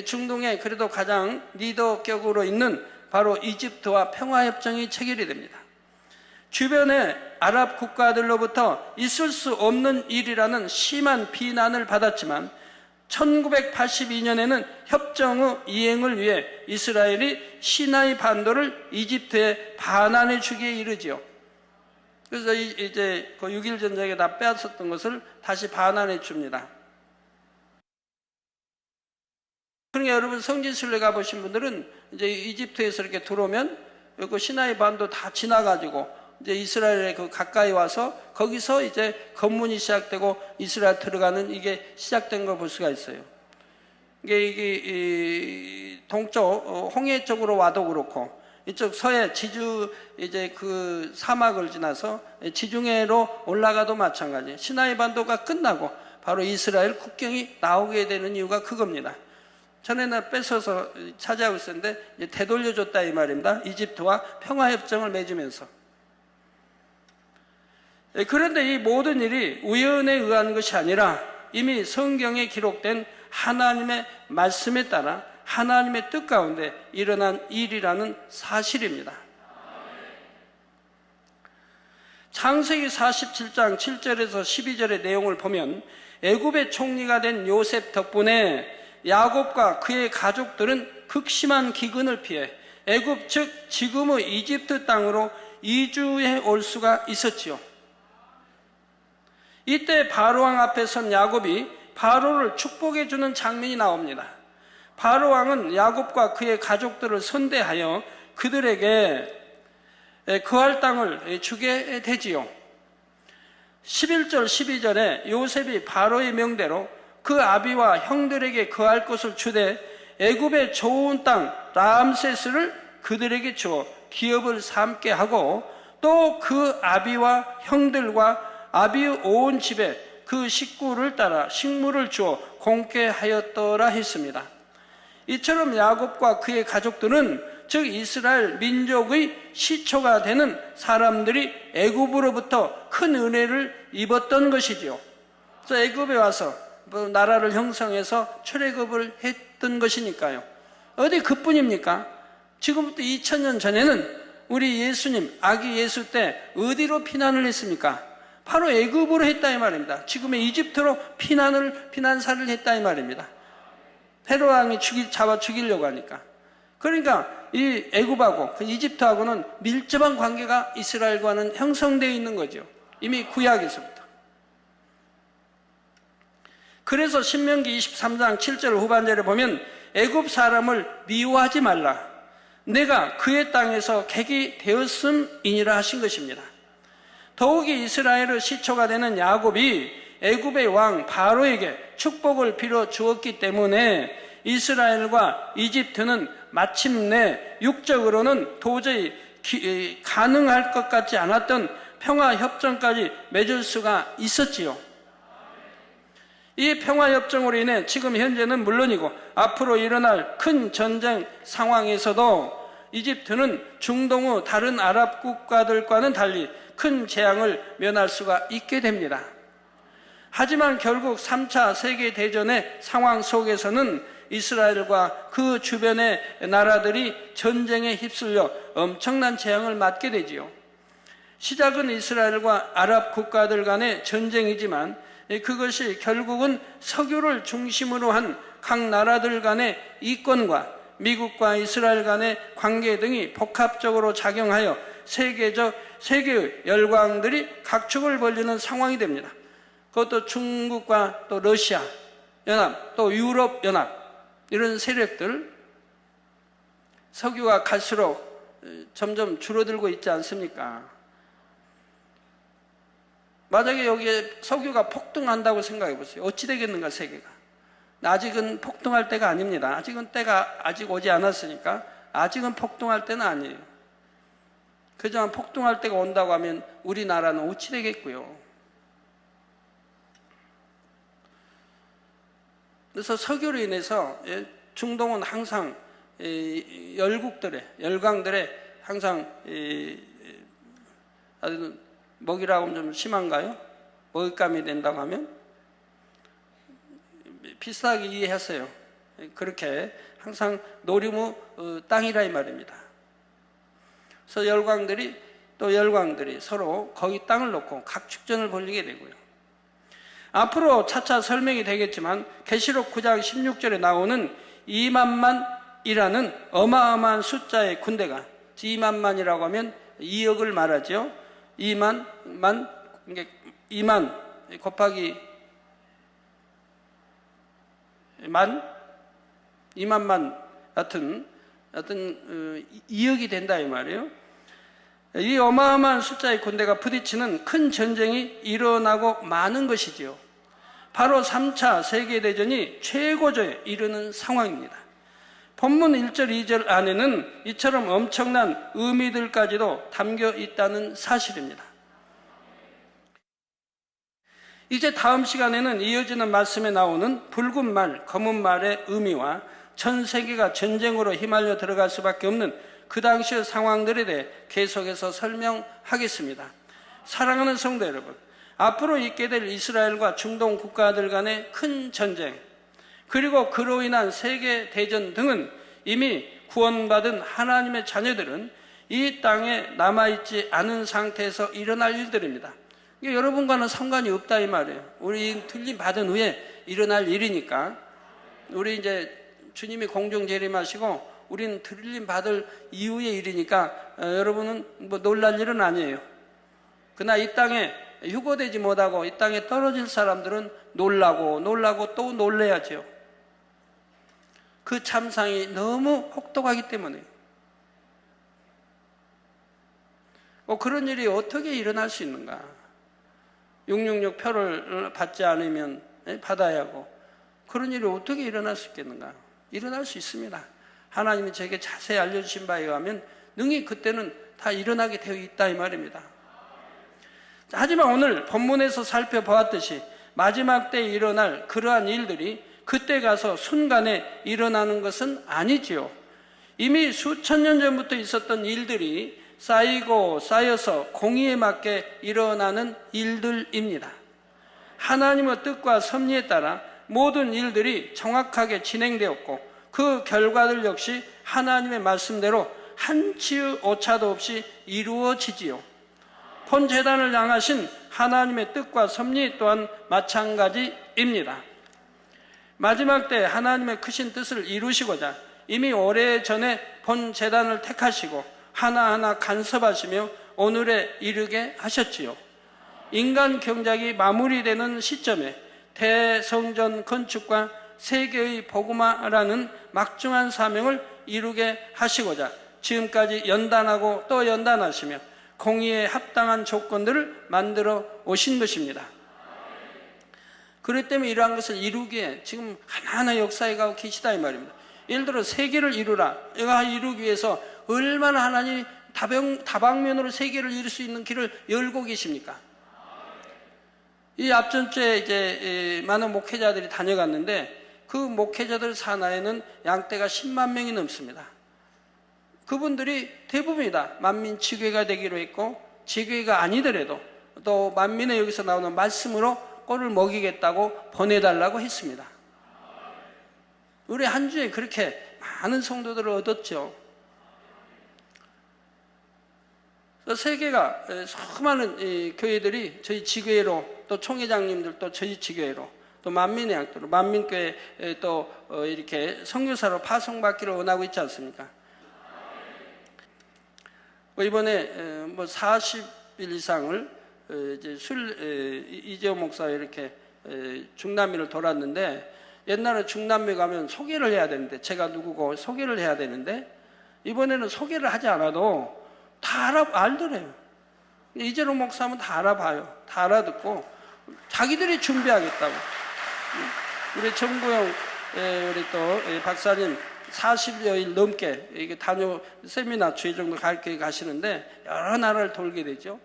중동에 그래도 가장 리더격으로 있는 바로 이집트와 평화협정이 체결이 됩니다. 주변의 아랍 국가들로부터 있을 수 없는 일이라는 심한 비난을 받았지만 1982년에는 협정의 이행을 위해 이스라엘이 시나이 반도를 이집트에 반환해 주기에 이르지요. 그래서 이제 그 6.1 전쟁에 다 빼앗았던 것을 다시 반환해 줍니다. 그러니까 여러분 성지순례 가보신 분들은 이제 이집트에서 이렇게 들어오면 그 시나이 반도 다 지나가지고 이제 이스라엘에 그 가까이 와서 거기서 이제 검문이 시작되고 이스라엘 들어가는 이게 시작된 걸 볼 수가 있어요. 이게 동쪽 홍해 쪽으로 와도 그렇고 이쪽 서해 지주 이제 그 사막을 지나서 지중해로 올라가도 마찬가지. 시나이 반도가 끝나고 바로 이스라엘 국경이 나오게 되는 이유가 그겁니다. 전에는 뺏어서 차지하고 있었는데 이제 되돌려줬다 이 말입니다. 이집트와 평화협정을 맺으면서. 그런데 이 모든 일이 우연에 의한 것이 아니라 이미 성경에 기록된 하나님의 말씀에 따라 하나님의 뜻 가운데 일어난 일이라는 사실입니다. 창세기 47장 7절에서 12절의 내용을 보면 애굽의 총리가 된 요셉 덕분에 야곱과 그의 가족들은 극심한 기근을 피해 애굽 즉 지금의 이집트 땅으로 이주해 올 수가 있었지요. 이때 바로왕 앞에 선 야곱이 바로를 축복해 주는 장면이 나옵니다. 바로왕은 야곱과 그의 가족들을 선대하여 그들에게 거할 땅을 주게 되지요. 11절 12절에 요셉이 바로의 명대로 그 아비와 형들에게 거할 것을 주되 애굽의 좋은 땅 람세스를 그들에게 주어 기업을 삼게 하고 또 그 아비와 형들과 아비의 온 집에 그 식구를 따라 식물을 주어 공께 하였더라 했습니다. 이처럼 야곱과 그의 가족들은 즉 이스라엘 민족의 시초가 되는 사람들이 애굽으로부터 큰 은혜를 입었던 것이지요. 그래서 애굽에 와서 나라를 형성해서 출애굽을 했던 것이니까요. 어디 그뿐입니까? 지금부터 2000년 전에는 우리 예수님 아기 예수 때 어디로 피난을 했습니까? 바로 애굽으로 했다 이 말입니다. 지금의 이집트로 피난사를 했다 이 말입니다. 헤롯 왕이 잡아 죽이려고 하니까. 그러니까 이 애굽하고 그 이집트하고는 밀접한 관계가 이스라엘과는 형성되어 있는 거죠. 이미 구약에서부터. 그래서 신명기 23장 7절 후반절에 보면 애굽 사람을 미워하지 말라. 내가 그의 땅에서 객이 되었음이니라 하신 것입니다. 더욱이 이스라엘의 시초가 되는 야곱이 애굽의 왕 바로에게 축복을 빌어 주었기 때문에 이스라엘과 이집트는 마침내 육적으로는 도저히 가능할 것 같지 않았던 평화협정까지 맺을 수가 있었지요. 이 평화협정으로 인해 지금 현재는 물론이고 앞으로 일어날 큰 전쟁 상황에서도 이집트는 중동의 다른 아랍 국가들과는 달리 큰 재앙을 면할 수가 있게 됩니다. 하지만 결국 3차 세계대전의 상황 속에서는 이스라엘과 그 주변의 나라들이 전쟁에 휩쓸려 엄청난 재앙을 맞게 되지요. 시작은 이스라엘과 아랍 국가들 간의 전쟁이지만 그것이 결국은 석유를 중심으로 한 각 나라들 간의 이권과 미국과 이스라엘 간의 관계 등이 복합적으로 작용하여 세계의 열강들이 각축을 벌이는 상황이 됩니다. 그것도 중국과 또 러시아 연합, 또 유럽 연합 이런 세력들 석유가 갈수록 점점 줄어들고 있지 않습니까? 만약에 여기에 석유가 폭등한다고 생각해 보세요. 어찌 되겠는가 세계가. 아직은 폭등할 때가 아닙니다. 아직은 때가 아직 오지 않았으니까 아직은 폭등할 때는 아니에요. 그지만 폭등할 때가 온다고 하면 우리나라는 어찌 되겠고요. 그래서 석유로 인해서 중동은 항상 열강들의 항상 먹이라고 하면 좀 심한가요? 먹잇감이 된다고 하면 비슷하게 이해했어요. 그렇게 항상 노리무 땅이라 이 말입니다. 그래서 열광들이 서로 거기 땅을 놓고 각축전을 벌이게 되고요. 앞으로 차차 설명이 되겠지만 계시록 9장 16절에 나오는 2만만이라는 어마어마한 숫자의 군대가, 2만만이라고 하면 2억을 말하죠. 2만 곱하기 만 2만만 같은 2억이 된다 이 말이에요. 이 어마어마한 숫자의 군대가 부딪히는 큰 전쟁이 일어나고 마는 것이지요. 바로 3차 세계대전이 최고조에 이르는 상황입니다. 본문 1절, 2절 안에는 이처럼 엄청난 의미들까지도 담겨 있다는 사실입니다. 이제 다음 시간에는 이어지는 말씀에 나오는 붉은 말, 검은 말의 의미와 전 세계가 전쟁으로 휘말려 들어갈 수밖에 없는 그 당시의 상황들에 대해 계속해서 설명하겠습니다. 사랑하는 성도 여러분, 앞으로 있게 될 이스라엘과 중동 국가들 간의 큰 전쟁, 그리고 그로 인한 세계 대전 등은 이미 구원받은 하나님의 자녀들은 이 땅에 남아있지 않은 상태에서 일어날 일들입니다. 이게 여러분과는 상관이 없다 이 말이에요. 우리 틀림 받은 후에 일어날 일이니까. 우리 이제 주님이 공중 재림하시고 우리는 틀림 받을 이후의 일이니까 여러분은 뭐 놀랄 일은 아니에요. 그러나 이 땅에 휴거되지 못하고 이 땅에 떨어질 사람들은 놀라고 또 놀래야죠. 그 참상이 너무 혹독하기 때문에. 그런 일이 어떻게 일어날 수 있는가? 666 표를 받지 않으면 받아야 하고, 그런 일이 어떻게 일어날 수 있겠는가? 일어날 수 있습니다. 하나님이 제게 자세히 알려주신 바에 의하면 능히 그때는 다 일어나게 되어 있다 이 말입니다. 하지만 오늘 본문에서 살펴보았듯이 마지막 때에 일어날 그러한 일들이 그때 가서 순간에 일어나는 것은 아니지요. 이미 수천 년 전부터 있었던 일들이 쌓이고 쌓여서 공의에 맞게 일어나는 일들입니다. 하나님의 뜻과 섭리에 따라 모든 일들이 정확하게 진행되었고 그 결과들 역시 하나님의 말씀대로 한치의 오차도 없이 이루어지지요. 본 재단을 향하신 하나님의 뜻과 섭리 또한 마찬가지입니다. 마지막 때 하나님의 크신 뜻을 이루시고자 이미 오래전에 본 재단을 택하시고 하나하나 간섭하시며 오늘에 이르게 하셨지요. 인간 경작이 마무리되는 시점에 대성전 건축과 세계의 복음화라는 막중한 사명을 이루게 하시고자 지금까지 연단하고 또 연단하시며 공의에 합당한 조건들을 만들어 오신 것입니다. 그렇기 때문에 이러한 것을 이루기에 지금 하나하나 역사해 가고 계시다 이 말입니다. 예를 들어 세계를 이루라. 이거 이루기 위해서 얼마나 하나님이 다방면으로 세계를 이룰 수 있는 길을 열고 계십니까? 이 앞전주에 이제 많은 목회자들이 다녀갔는데 그 목회자들 산하에는 양떼가 10만 명이 넘습니다. 그분들이 대부분이다 만민 지교회가 되기로 했고, 지교회가 아니더라도 또 만민의 여기서 나오는 말씀으로 꼴을 먹이겠다고 보내달라고 했습니다. 우리 한 주에 그렇게 많은 성도들을 얻었죠. 세계가 수많은 교회들이 저희 지교회로, 또 총회장님들 또 저희 지교회로, 또 만민의 양떼로 만민교회 또 이렇게 선교사로 파송받기를 원하고 있지 않습니까? 이번에 40일 이상을 이제 이재호 목사 이렇게 중남미를 돌았는데, 옛날에 중남미 가면 소개를 해야 되는데, 제가 누구고 소개를 해야 되는데 이번에는 소개를 하지 않아도 다 알더래요. 이재호 목사 하면 다 알아봐요. 다 알아듣고 자기들이 준비하겠다고. 우리 정구영 우리 또 박사님 40여일 넘게 이게 단요 세미나 주의 종로 가르쳐 가시는데 여러 나라를 돌게 되죠.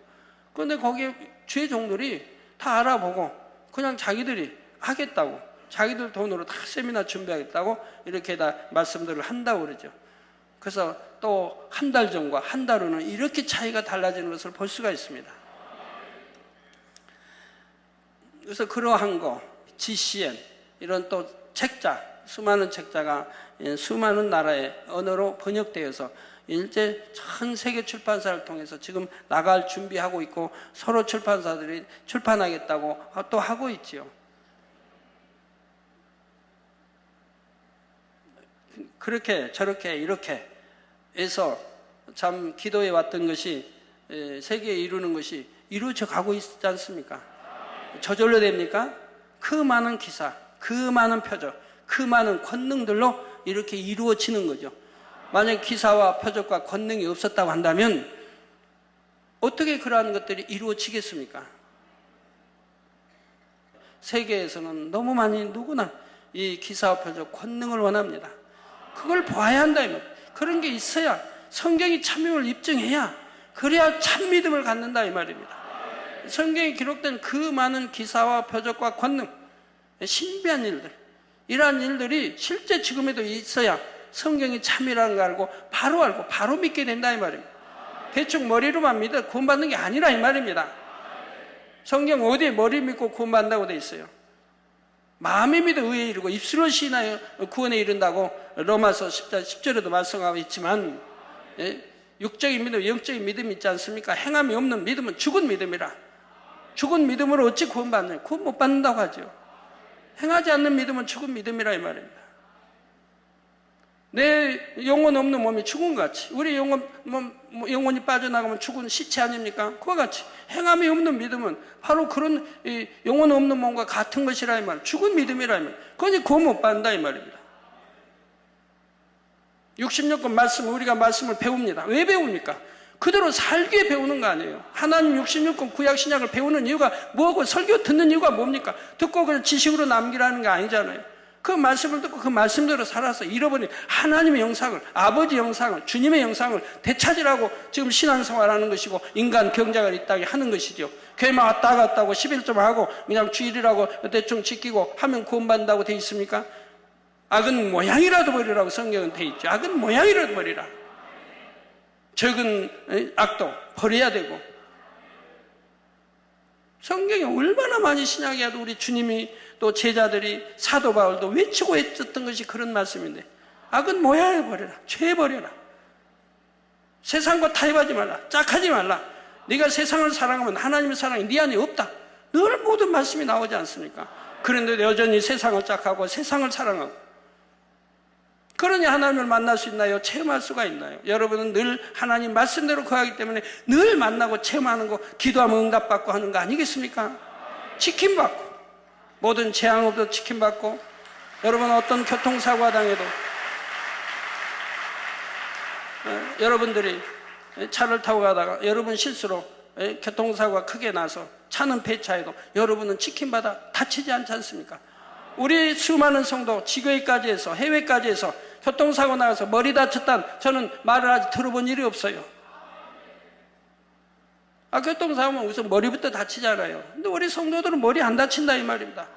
그런데 거기에 주의 종들이 다 알아보고 그냥 자기들이 하겠다고, 자기들 돈으로 다 세미나 준비하겠다고 이렇게 다 말씀들을 한다고 그러죠. 그래서 또 한 달 전과 한 달 후는 이렇게 차이가 달라지는 것을 볼 수가 있습니다. 그래서 그러한 거, GCN, 이런 또 책자, 수많은 책자가 수많은 나라의 언어로 번역되어서 이제 전 세계 출판사를 통해서 지금 나갈 준비하고 있고 서로 출판사들이 출판하겠다고 또 하고 있지요. 그렇게 저렇게 이렇게 해서 참 기도해 왔던 것이 세계에 이루는 것이 이루어져 가고 있지 않습니까? 저절로 됩니까? 그 많은 기사, 그 많은 표적, 그 많은 권능들로 이렇게 이루어지는 거죠. 만약 기사와 표적과 권능이 없었다고 한다면 어떻게 그러한 것들이 이루어지겠습니까? 세계에서는 너무 많이 누구나 이 기사와 표적, 권능을 원합니다. 그걸 봐야 한다. 그런 게 있어야 성경이 참임을 입증해야 그래야 참 믿음을 갖는다 이 말입니다. 성경에 기록된 그 많은 기사와 표적과 권능, 신비한 일들, 이러한 일들이 실제 지금에도 있어야 성경이 참이라는 걸 알고 바로 믿게 된다 이 말입니다. 대충 머리로만 믿어 구원받는 게 아니라 이 말입니다. 성경 어디에 머리 믿고 구원받는다고 돼 있어요? 마음에 믿어 의에 이르고 입술로 시인하여 구원에 이른다고 로마서 10절에도 말씀하고 있지만, 육적인 믿음, 영적인 믿음이 있지 않습니까? 행함이 없는 믿음은 죽은 믿음이라. 죽은 믿음으로 어찌 구원받느냐? 구원 못 받는다고 하죠. 행하지 않는 믿음은 죽은 믿음이라 이 말입니다. 내 영혼 없는 몸이 죽은 것 같이, 우리 영혼이 빠져나가면 죽은 시체 아닙니까? 그와 같이 행함이 없는 믿음은 바로 그런 영혼 없는 몸과 같은 것이라 이 말, 죽은 믿음이라 이 말. 그건 구원 못 받는다 이 말입니다. 60년권 말씀, 우리가 말씀을 배웁니다. 왜 배웁니까? 그대로 살기에 배우는 거 아니에요. 하나님 66권 구약 신약을 배우는 이유가 뭐고, 설교 듣는 이유가 뭡니까? 듣고 그냥 지식으로 남기라는 게 아니잖아요. 그 말씀을 듣고 그 말씀대로 살아서 잃어버린 하나님의 영상을, 아버지 영상을, 주님의 영상을 되찾으라고 지금 신앙생활하는 것이고 인간 경작을 이따게 하는 것이죠. 교회만 왔다 갔다 하고 11점 하고 그냥 주일이라고 대충 지키고 하면 구원받는다고 돼 있습니까? 악은 모양이라도 버리라고 성경은 돼 있죠. 악은 모양이라도 버리라. 적은 악도 버려야 되고, 성경에 얼마나 많이 신약에도 우리 주님이 또 제자들이 사도 바울도 외치고 했었던 것이 그런 말씀인데, 악은 모양을 버려라. 죄 버려라. 세상과 타협하지 말라. 짝하지 말라. 네가 세상을 사랑하면 하나님의 사랑이 네 안에 없다. 늘 모든 말씀이 나오지 않습니까? 그런데 여전히 세상을 짝하고 세상을 사랑하고, 그러니 하나님을 만날 수 있나요? 체험할 수가 있나요? 여러분은 늘 하나님 말씀대로 거하기 때문에 늘 만나고 체험하는 거, 기도하면 응답받고 하는 거 아니겠습니까? 지킴받고, 모든 재앙 없어 지킴받고, 여러분 어떤 교통사고가 당해도 여러분들이 차를 타고 가다가 여러분 실수로 교통사고가 크게 나서 차는 폐차해도 여러분은 지킴받아 다치지 않지 않습니까? 우리 수많은 성도 지교회까지 해서 해외까지 해서 교통사고 나가서 머리 다쳤다는 저는 말을 아직 들어본 일이 없어요. 교통사고면 우선 머리부터 다치잖아요. 근데 우리 성도들은 머리 안 다친다 이 말입니다.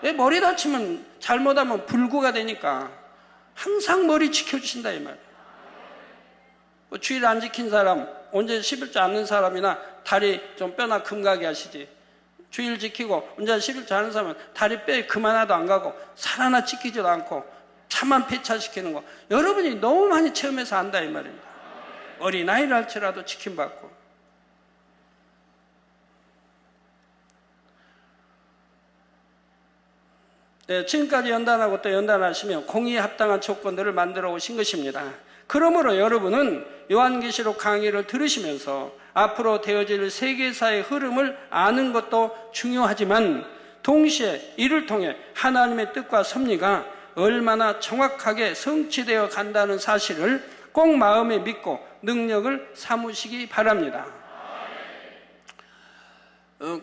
왜? 머리 다치면 잘못하면 불구가 되니까 항상 머리 지켜주신다 이 말이에요. 주일 안 지킨 사람, 언제 11조 않는 사람이나 다리 좀 뼈나 금가게 하시지. 주일 지키고 언제 11조 하는 사람은 다리 뼈에 금 하나도 안 가고 살 하나 지키지도 않고 차만 폐차시키는 거, 여러분이 너무 많이 체험해서 안다 이 말입니다. 어린아이를 할지라도 지킴받고. 네, 지금까지 연단하고 또 연단하시며 공의에 합당한 조건들을 만들어 오신 것입니다. 그러므로 여러분은 요한계시록 강의를 들으시면서 앞으로 되어질 세계사의 흐름을 아는 것도 중요하지만, 동시에 이를 통해 하나님의 뜻과 섭리가 얼마나 정확하게 성취되어 간다는 사실을 꼭 마음에 믿고 능력을 삼으시기 바랍니다.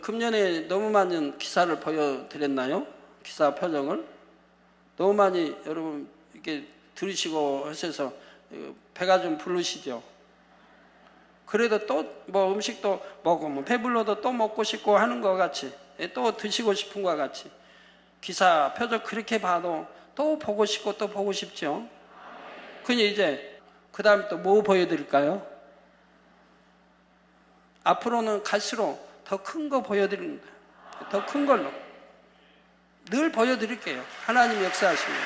금년에 너무 많은 기사를 보여드렸나요? 기사 표정을 너무 많이 여러분 이렇게 들으시고 하셔서 배가 좀 부르시죠. 그래도 또 뭐 음식도 먹으면 배불러도 또 먹고 싶고 하는 것 같이, 또 드시고 싶은 것 같이 기사 표적 그렇게 봐도 또 보고 싶고 또 보고 싶죠. 그니 이제 그 다음에 또 뭐 보여드릴까요? 앞으로는 갈수록 더 큰 거 보여드립니다. 더 큰 걸로. 늘 보여드릴게요. 하나님 역사하십니다.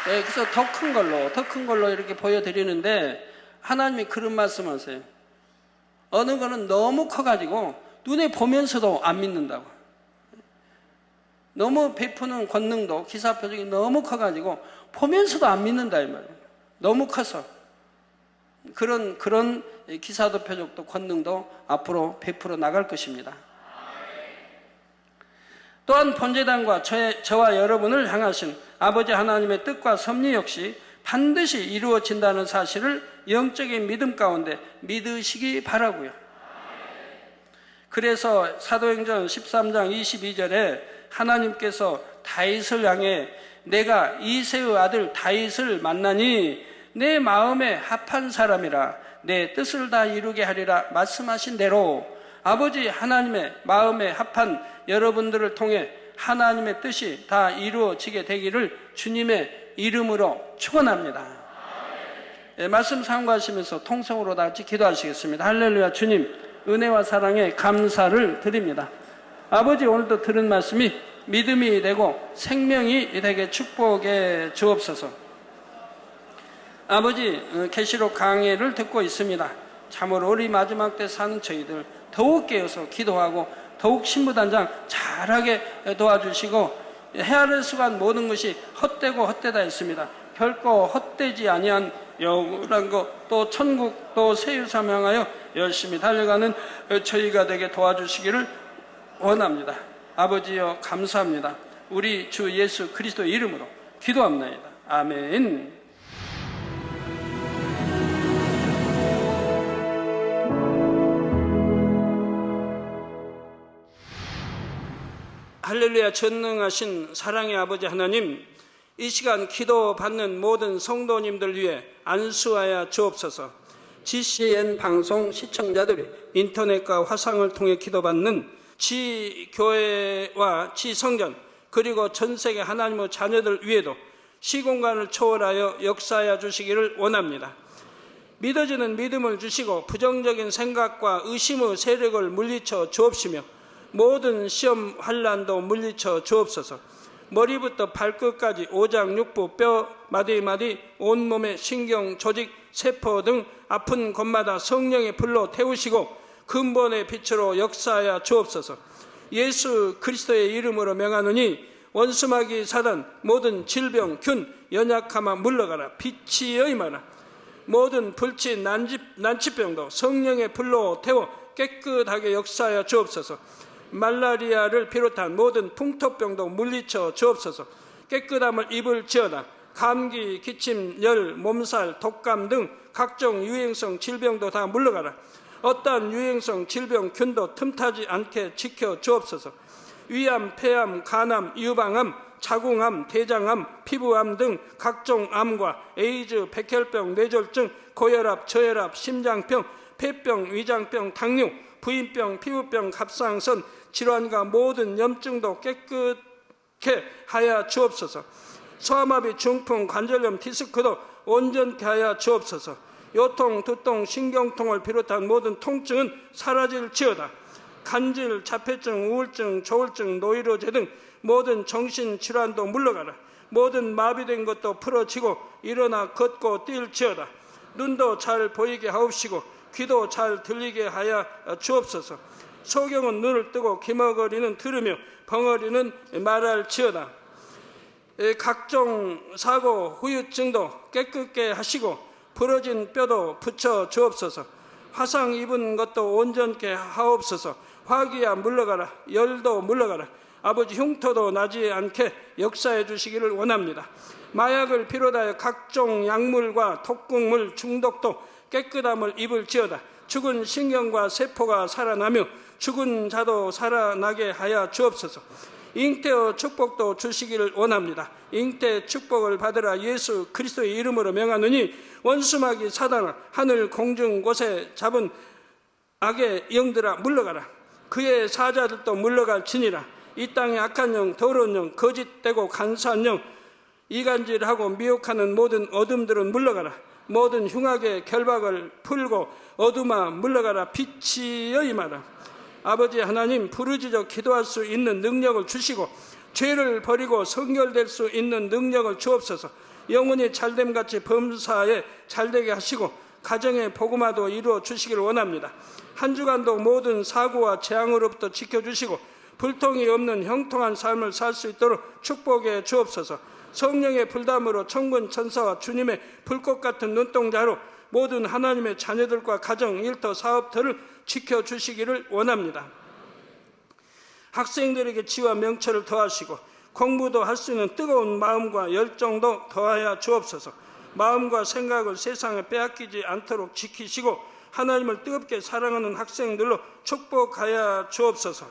네, 그래서 더 큰 걸로 이렇게 보여드리는데 하나님이 그런 말씀하세요. 어느 거는 너무 커가지고 눈에 보면서도 안 믿는다고. 너무 베푸는 권능도 기사 표적이 너무 커가지고 보면서도 안 믿는다 이 말이에요. 너무 커서 그런 기사도 표적도 권능도 앞으로 베풀어 나갈 것입니다. 또한 번제단과 저와 여러분을 향하신 아버지 하나님의 뜻과 섭리 역시 반드시 이루어진다는 사실을 영적인 믿음 가운데 믿으시기 바라고요. 그래서 사도행전 13장 22절에 하나님께서 다윗을 향해 내가 이새의 아들 다윗을 만나니 내 마음에 합한 사람이라 내 뜻을 다 이루게 하리라 말씀하신 대로 아버지 하나님의 마음에 합한 여러분들을 통해 하나님의 뜻이 다 이루어지게 되기를 주님의 이름으로 축원합니다. 예, 말씀 상고하시면서 통성으로 다 같이 기도하시겠습니다. 할렐루야. 주님 은혜와 사랑에 감사를 드립니다. 아버지 오늘도 들은 말씀이 믿음이 되고 생명이 되게 축복해 주옵소서. 아버지 계시록 강해를 듣고 있습니다. 참으로 우리 마지막 때 사는 저희들 더욱 깨어서 기도하고 더욱 신부단장 잘하게 도와주시고 헤아릴 수간 모든 것이 헛되고 헛되다 했습니다. 결코 헛되지 아니한 영원한 것 또 천국 또 세유삼 향하여 열심히 달려가는 저희가 되게 도와주시기를 원합니다. 아버지여 감사합니다. 우리 주 예수 그리스도 이름으로 기도합나이다. 아멘. 할렐루야. 전능하신 사랑의 아버지 하나님, 이 시간 기도받는 모든 성도님들 위해 안수하여 주옵소서. GCN 방송 시청자들이 인터넷과 화상을 통해 기도받는 지교회와 지성전 그리고 전세계 하나님의 자녀들 위에도 시공간을 초월하여 역사하여 주시기를 원합니다. 믿어지는 믿음을 주시고 부정적인 생각과 의심의 세력을 물리쳐 주옵시며 모든 시험 환난도 물리쳐 주옵소서. 머리부터 발끝까지 오장육부 뼈 마디마디 온몸의 신경 조직 세포 등 아픈 곳마다 성령의 불로 태우시고 근본의 빛으로 역사하여 주옵소서. 예수 그리스도의 이름으로 명하노니 원수마귀 사단 모든 질병 균 연약함아 물러가라. 빛이 여임하라. 모든 불치 난치병도 성령의 불로 태워 깨끗하게 역사하여 주옵소서. 말라리아를 비롯한 모든 풍토병도 물리쳐 주옵소서. 깨끗함을 입을지어다. 감기, 기침, 열, 몸살, 독감 등 각종 유행성 질병도 다 물러가라. 어떠한 유행성 질병 균도 틈타지 않게 지켜 주옵소서. 위암, 폐암, 간암, 유방암, 자궁암, 대장암, 피부암 등 각종 암과 에이즈, 백혈병, 뇌졸중, 고혈압, 저혈압, 심장병, 폐병, 위장병, 당뇨, 부인병, 피부병, 갑상선, 질환과 모든 염증도 깨끗게 하여 주옵소서. 소아마비, 중풍, 관절염, 디스크도 온전케 하여 주옵소서. 요통, 두통, 신경통을 비롯한 모든 통증은 사라질지어다. 간질, 자폐증, 우울증, 조울증, 노이로제 등 모든 정신질환도 물러가라. 모든 마비된 것도 풀어지고 일어나 걷고 뛸지어다. 눈도 잘 보이게 하옵시고 귀도 잘 들리게 하여 주옵소서. 소경은 눈을 뜨고 기머거리는 들으며 벙어리는 말할지어다. 각종 사고 후유증도 깨끗게 하시고 부러진 뼈도 붙여 주옵소서. 화상 입은 것도 온전케 하옵소서. 화기야 물러가라. 열도 물러가라. 아버지 흉터도 나지 않게 역사해 주시기를 원합니다. 마약을 비롯하여 각종 약물과 독극물 중독도 깨끗함을 입을지어다. 죽은 신경과 세포가 살아나며 죽은 자도 살아나게 하여 주옵소서. 잉태의 축복도 주시기를 원합니다. 잉태 축복을 받으라. 예수 그리스도의 이름으로 명하노니 원수마귀 사단아 하늘 공중 곳에 잡은 악의 영들아 물러가라. 그의 사자들도 물러갈지니라. 이 땅의 악한 영, 더러운 영, 거짓되고 간사한 영, 이간질하고 미혹하는 모든 어둠들은 물러가라. 모든 흉악의 결박을 풀고 어둠아 물러가라. 빛이 여임하라. 아버지 하나님, 부르짖어 기도할 수 있는 능력을 주시고 죄를 버리고 성결될 수 있는 능력을 주옵소서. 영혼이 잘됨같이 범사에 잘되게 하시고 가정의 복음화도 이루어 주시기를 원합니다. 한 주간도 모든 사고와 재앙으로부터 지켜주시고 불통이 없는 형통한 삶을 살 수 있도록 축복해 주옵소서. 성령의 불담으로 천군 천사와 주님의 불꽃 같은 눈동자로 모든 하나님의 자녀들과 가정, 일터, 사업터를 지켜주시기를 원합니다. 학생들에게 지와 명철을 더하시고 공부도 할 수 있는 뜨거운 마음과 열정도 더하여 주옵소서. 마음과 생각을 세상에 빼앗기지 않도록 지키시고 하나님을 뜨겁게 사랑하는 학생들로 축복하여 주옵소서.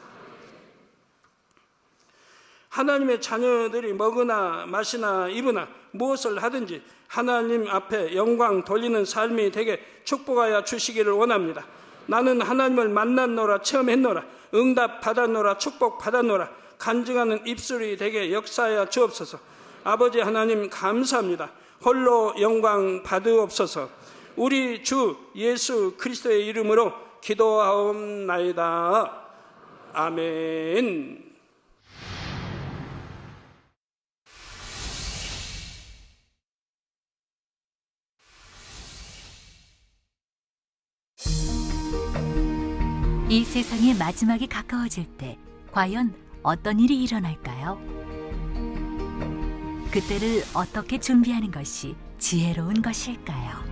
하나님의 자녀들이 먹으나 마시나 입으나 무엇을 하든지 하나님 앞에 영광 돌리는 삶이 되게 축복하여 주시기를 원합니다. 나는 하나님을 만났노라, 체험했노라, 응답 받았노라, 축복 받았노라, 간증하는 입술이 되게 역사하여 주옵소서. 아버지 하나님 감사합니다. 홀로 영광 받으옵소서. 우리 주 예수 그리스도의 이름으로 기도하옵나이다. 아멘. 이 세상의 마지막이 가까워질 때 과연 어떤 일이 일어날까요? 그때를 어떻게 준비하는 것이 지혜로운 것일까요?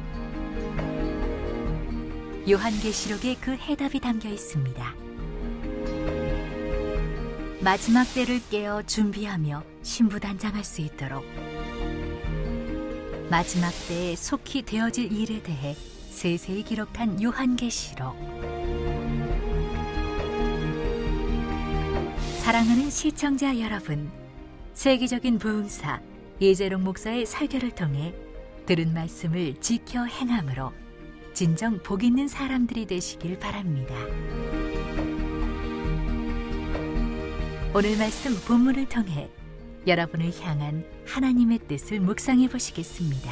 요한계시록에 그 해답이 담겨 있습니다. 마지막 때를 깨어 준비하며 신부단장할 수 있도록 마지막 때에 속히 되어질 일에 대해 세세히 기록한 요한계시록. 사랑하는 시청자 여러분, 세계적인 부흥사 이재롱 목사의 설교를 통해 들은 말씀을 지켜 행함으로 진정 복 있는 사람들이 되시길 바랍니다. 오늘 말씀 본문을 통해 여러분을 향한 하나님의 뜻을 묵상해 보시겠습니다.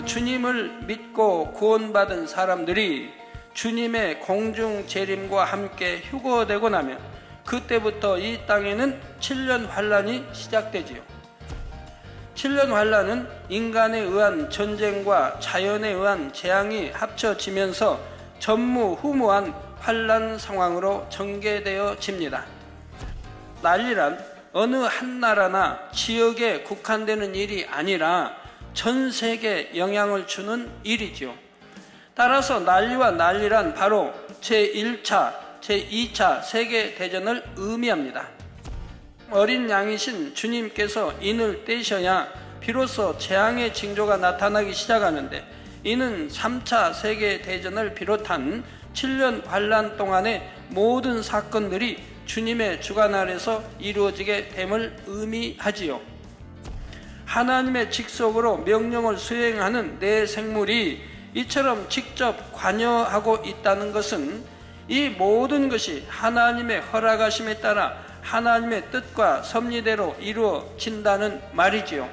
주님을 믿고 구원받은 사람들이 주님의 공중 재림과 함께 휴거되고 나면 그때부터 이 땅에는 7년 환란이 시작되지요. 7년 환란은 인간에 의한 전쟁과 자연에 의한 재앙이 합쳐지면서 전무후무한 환란 상황으로 전개되어집니다. 난리란 어느 한 나라나 지역에 국한되는 일이 아니라 전 세계에 영향을 주는 일이지요. 따라서 난리와 난리란 바로 제1차, 제2차 세계대전을 의미합니다. 어린 양이신 주님께서 인을 떼셔야 비로소 재앙의 징조가 나타나기 시작하는데, 이는 3차 세계대전을 비롯한 7년 환란 동안의 모든 사건들이 주님의 주관 아래서 이루어지게 됨을 의미하지요. 하나님의 직속으로 명령을 수행하는 내 생물이 이처럼 직접 관여하고 있다는 것은 이 모든 것이 하나님의 허락하심에 따라 하나님의 뜻과 섭리대로 이루어진다는 말이지요.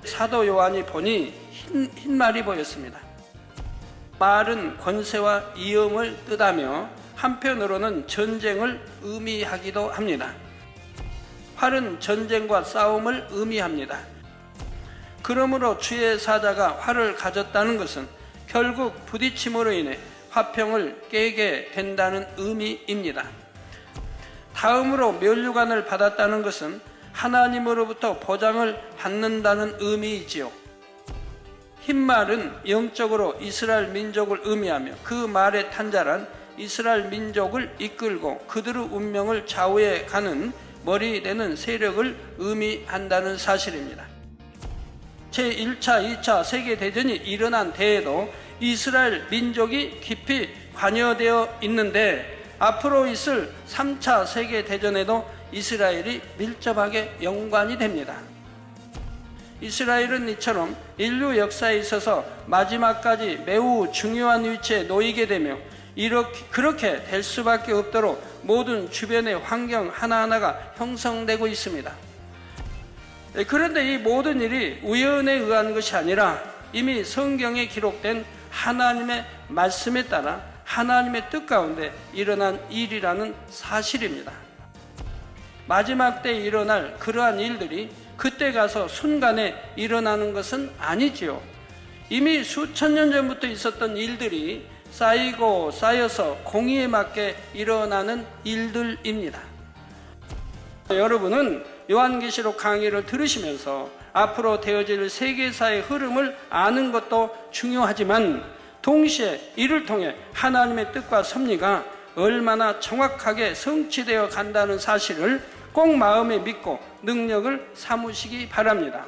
사도 요한이 보니 흰 말이 보였습니다. 말은 권세와 위엄을 뜻하며 한편으로는 전쟁을 의미하기도 합니다. 활은 전쟁과 싸움을 의미합니다. 그러므로 주의 사자가 활을 가졌다는 것은 결국 부딪힘으로 인해 화평을 깨게 된다는 의미입니다. 다음으로 면류관을 받았다는 것은 하나님으로부터 보장을 받는다는 의미이지요. 흰 말은 영적으로 이스라엘 민족을 의미하며 그 말의 탄자란 이스라엘 민족을 이끌고 그들의 운명을 좌우해 가는 머리 되는 세력을 의미한다는 사실입니다. 제1차, 2차 세계대전이 일어난 때에도 이스라엘 민족이 깊이 관여되어 있는데, 앞으로 있을 3차 세계대전에도 이스라엘이 밀접하게 연관이 됩니다. 이스라엘은 이처럼 인류 역사에 있어서 마지막까지 매우 중요한 위치에 놓이게 되며 그렇게 될 수밖에 없도록 모든 주변의 환경 하나하나가 형성되고 있습니다. 그런데 이 모든 일이 우연에 의한 것이 아니라 이미 성경에 기록된 하나님의 말씀에 따라 하나님의 뜻 가운데 일어난 일이라는 사실입니다. 마지막 때에 일어날 그러한 일들이 그때 가서 순간에 일어나는 것은 아니지요. 이미 수천 년 전부터 있었던 일들이 쌓이고 쌓여서 공의에 맞게 일어나는 일들입니다. 여러분은 요한계시록 강의를 들으시면서 앞으로 되어질 세계사의 흐름을 아는 것도 중요하지만, 동시에 이를 통해 하나님의 뜻과 섭리가 얼마나 정확하게 성취되어 간다는 사실을 꼭 마음에 믿고 능력을 삼으시기 바랍니다.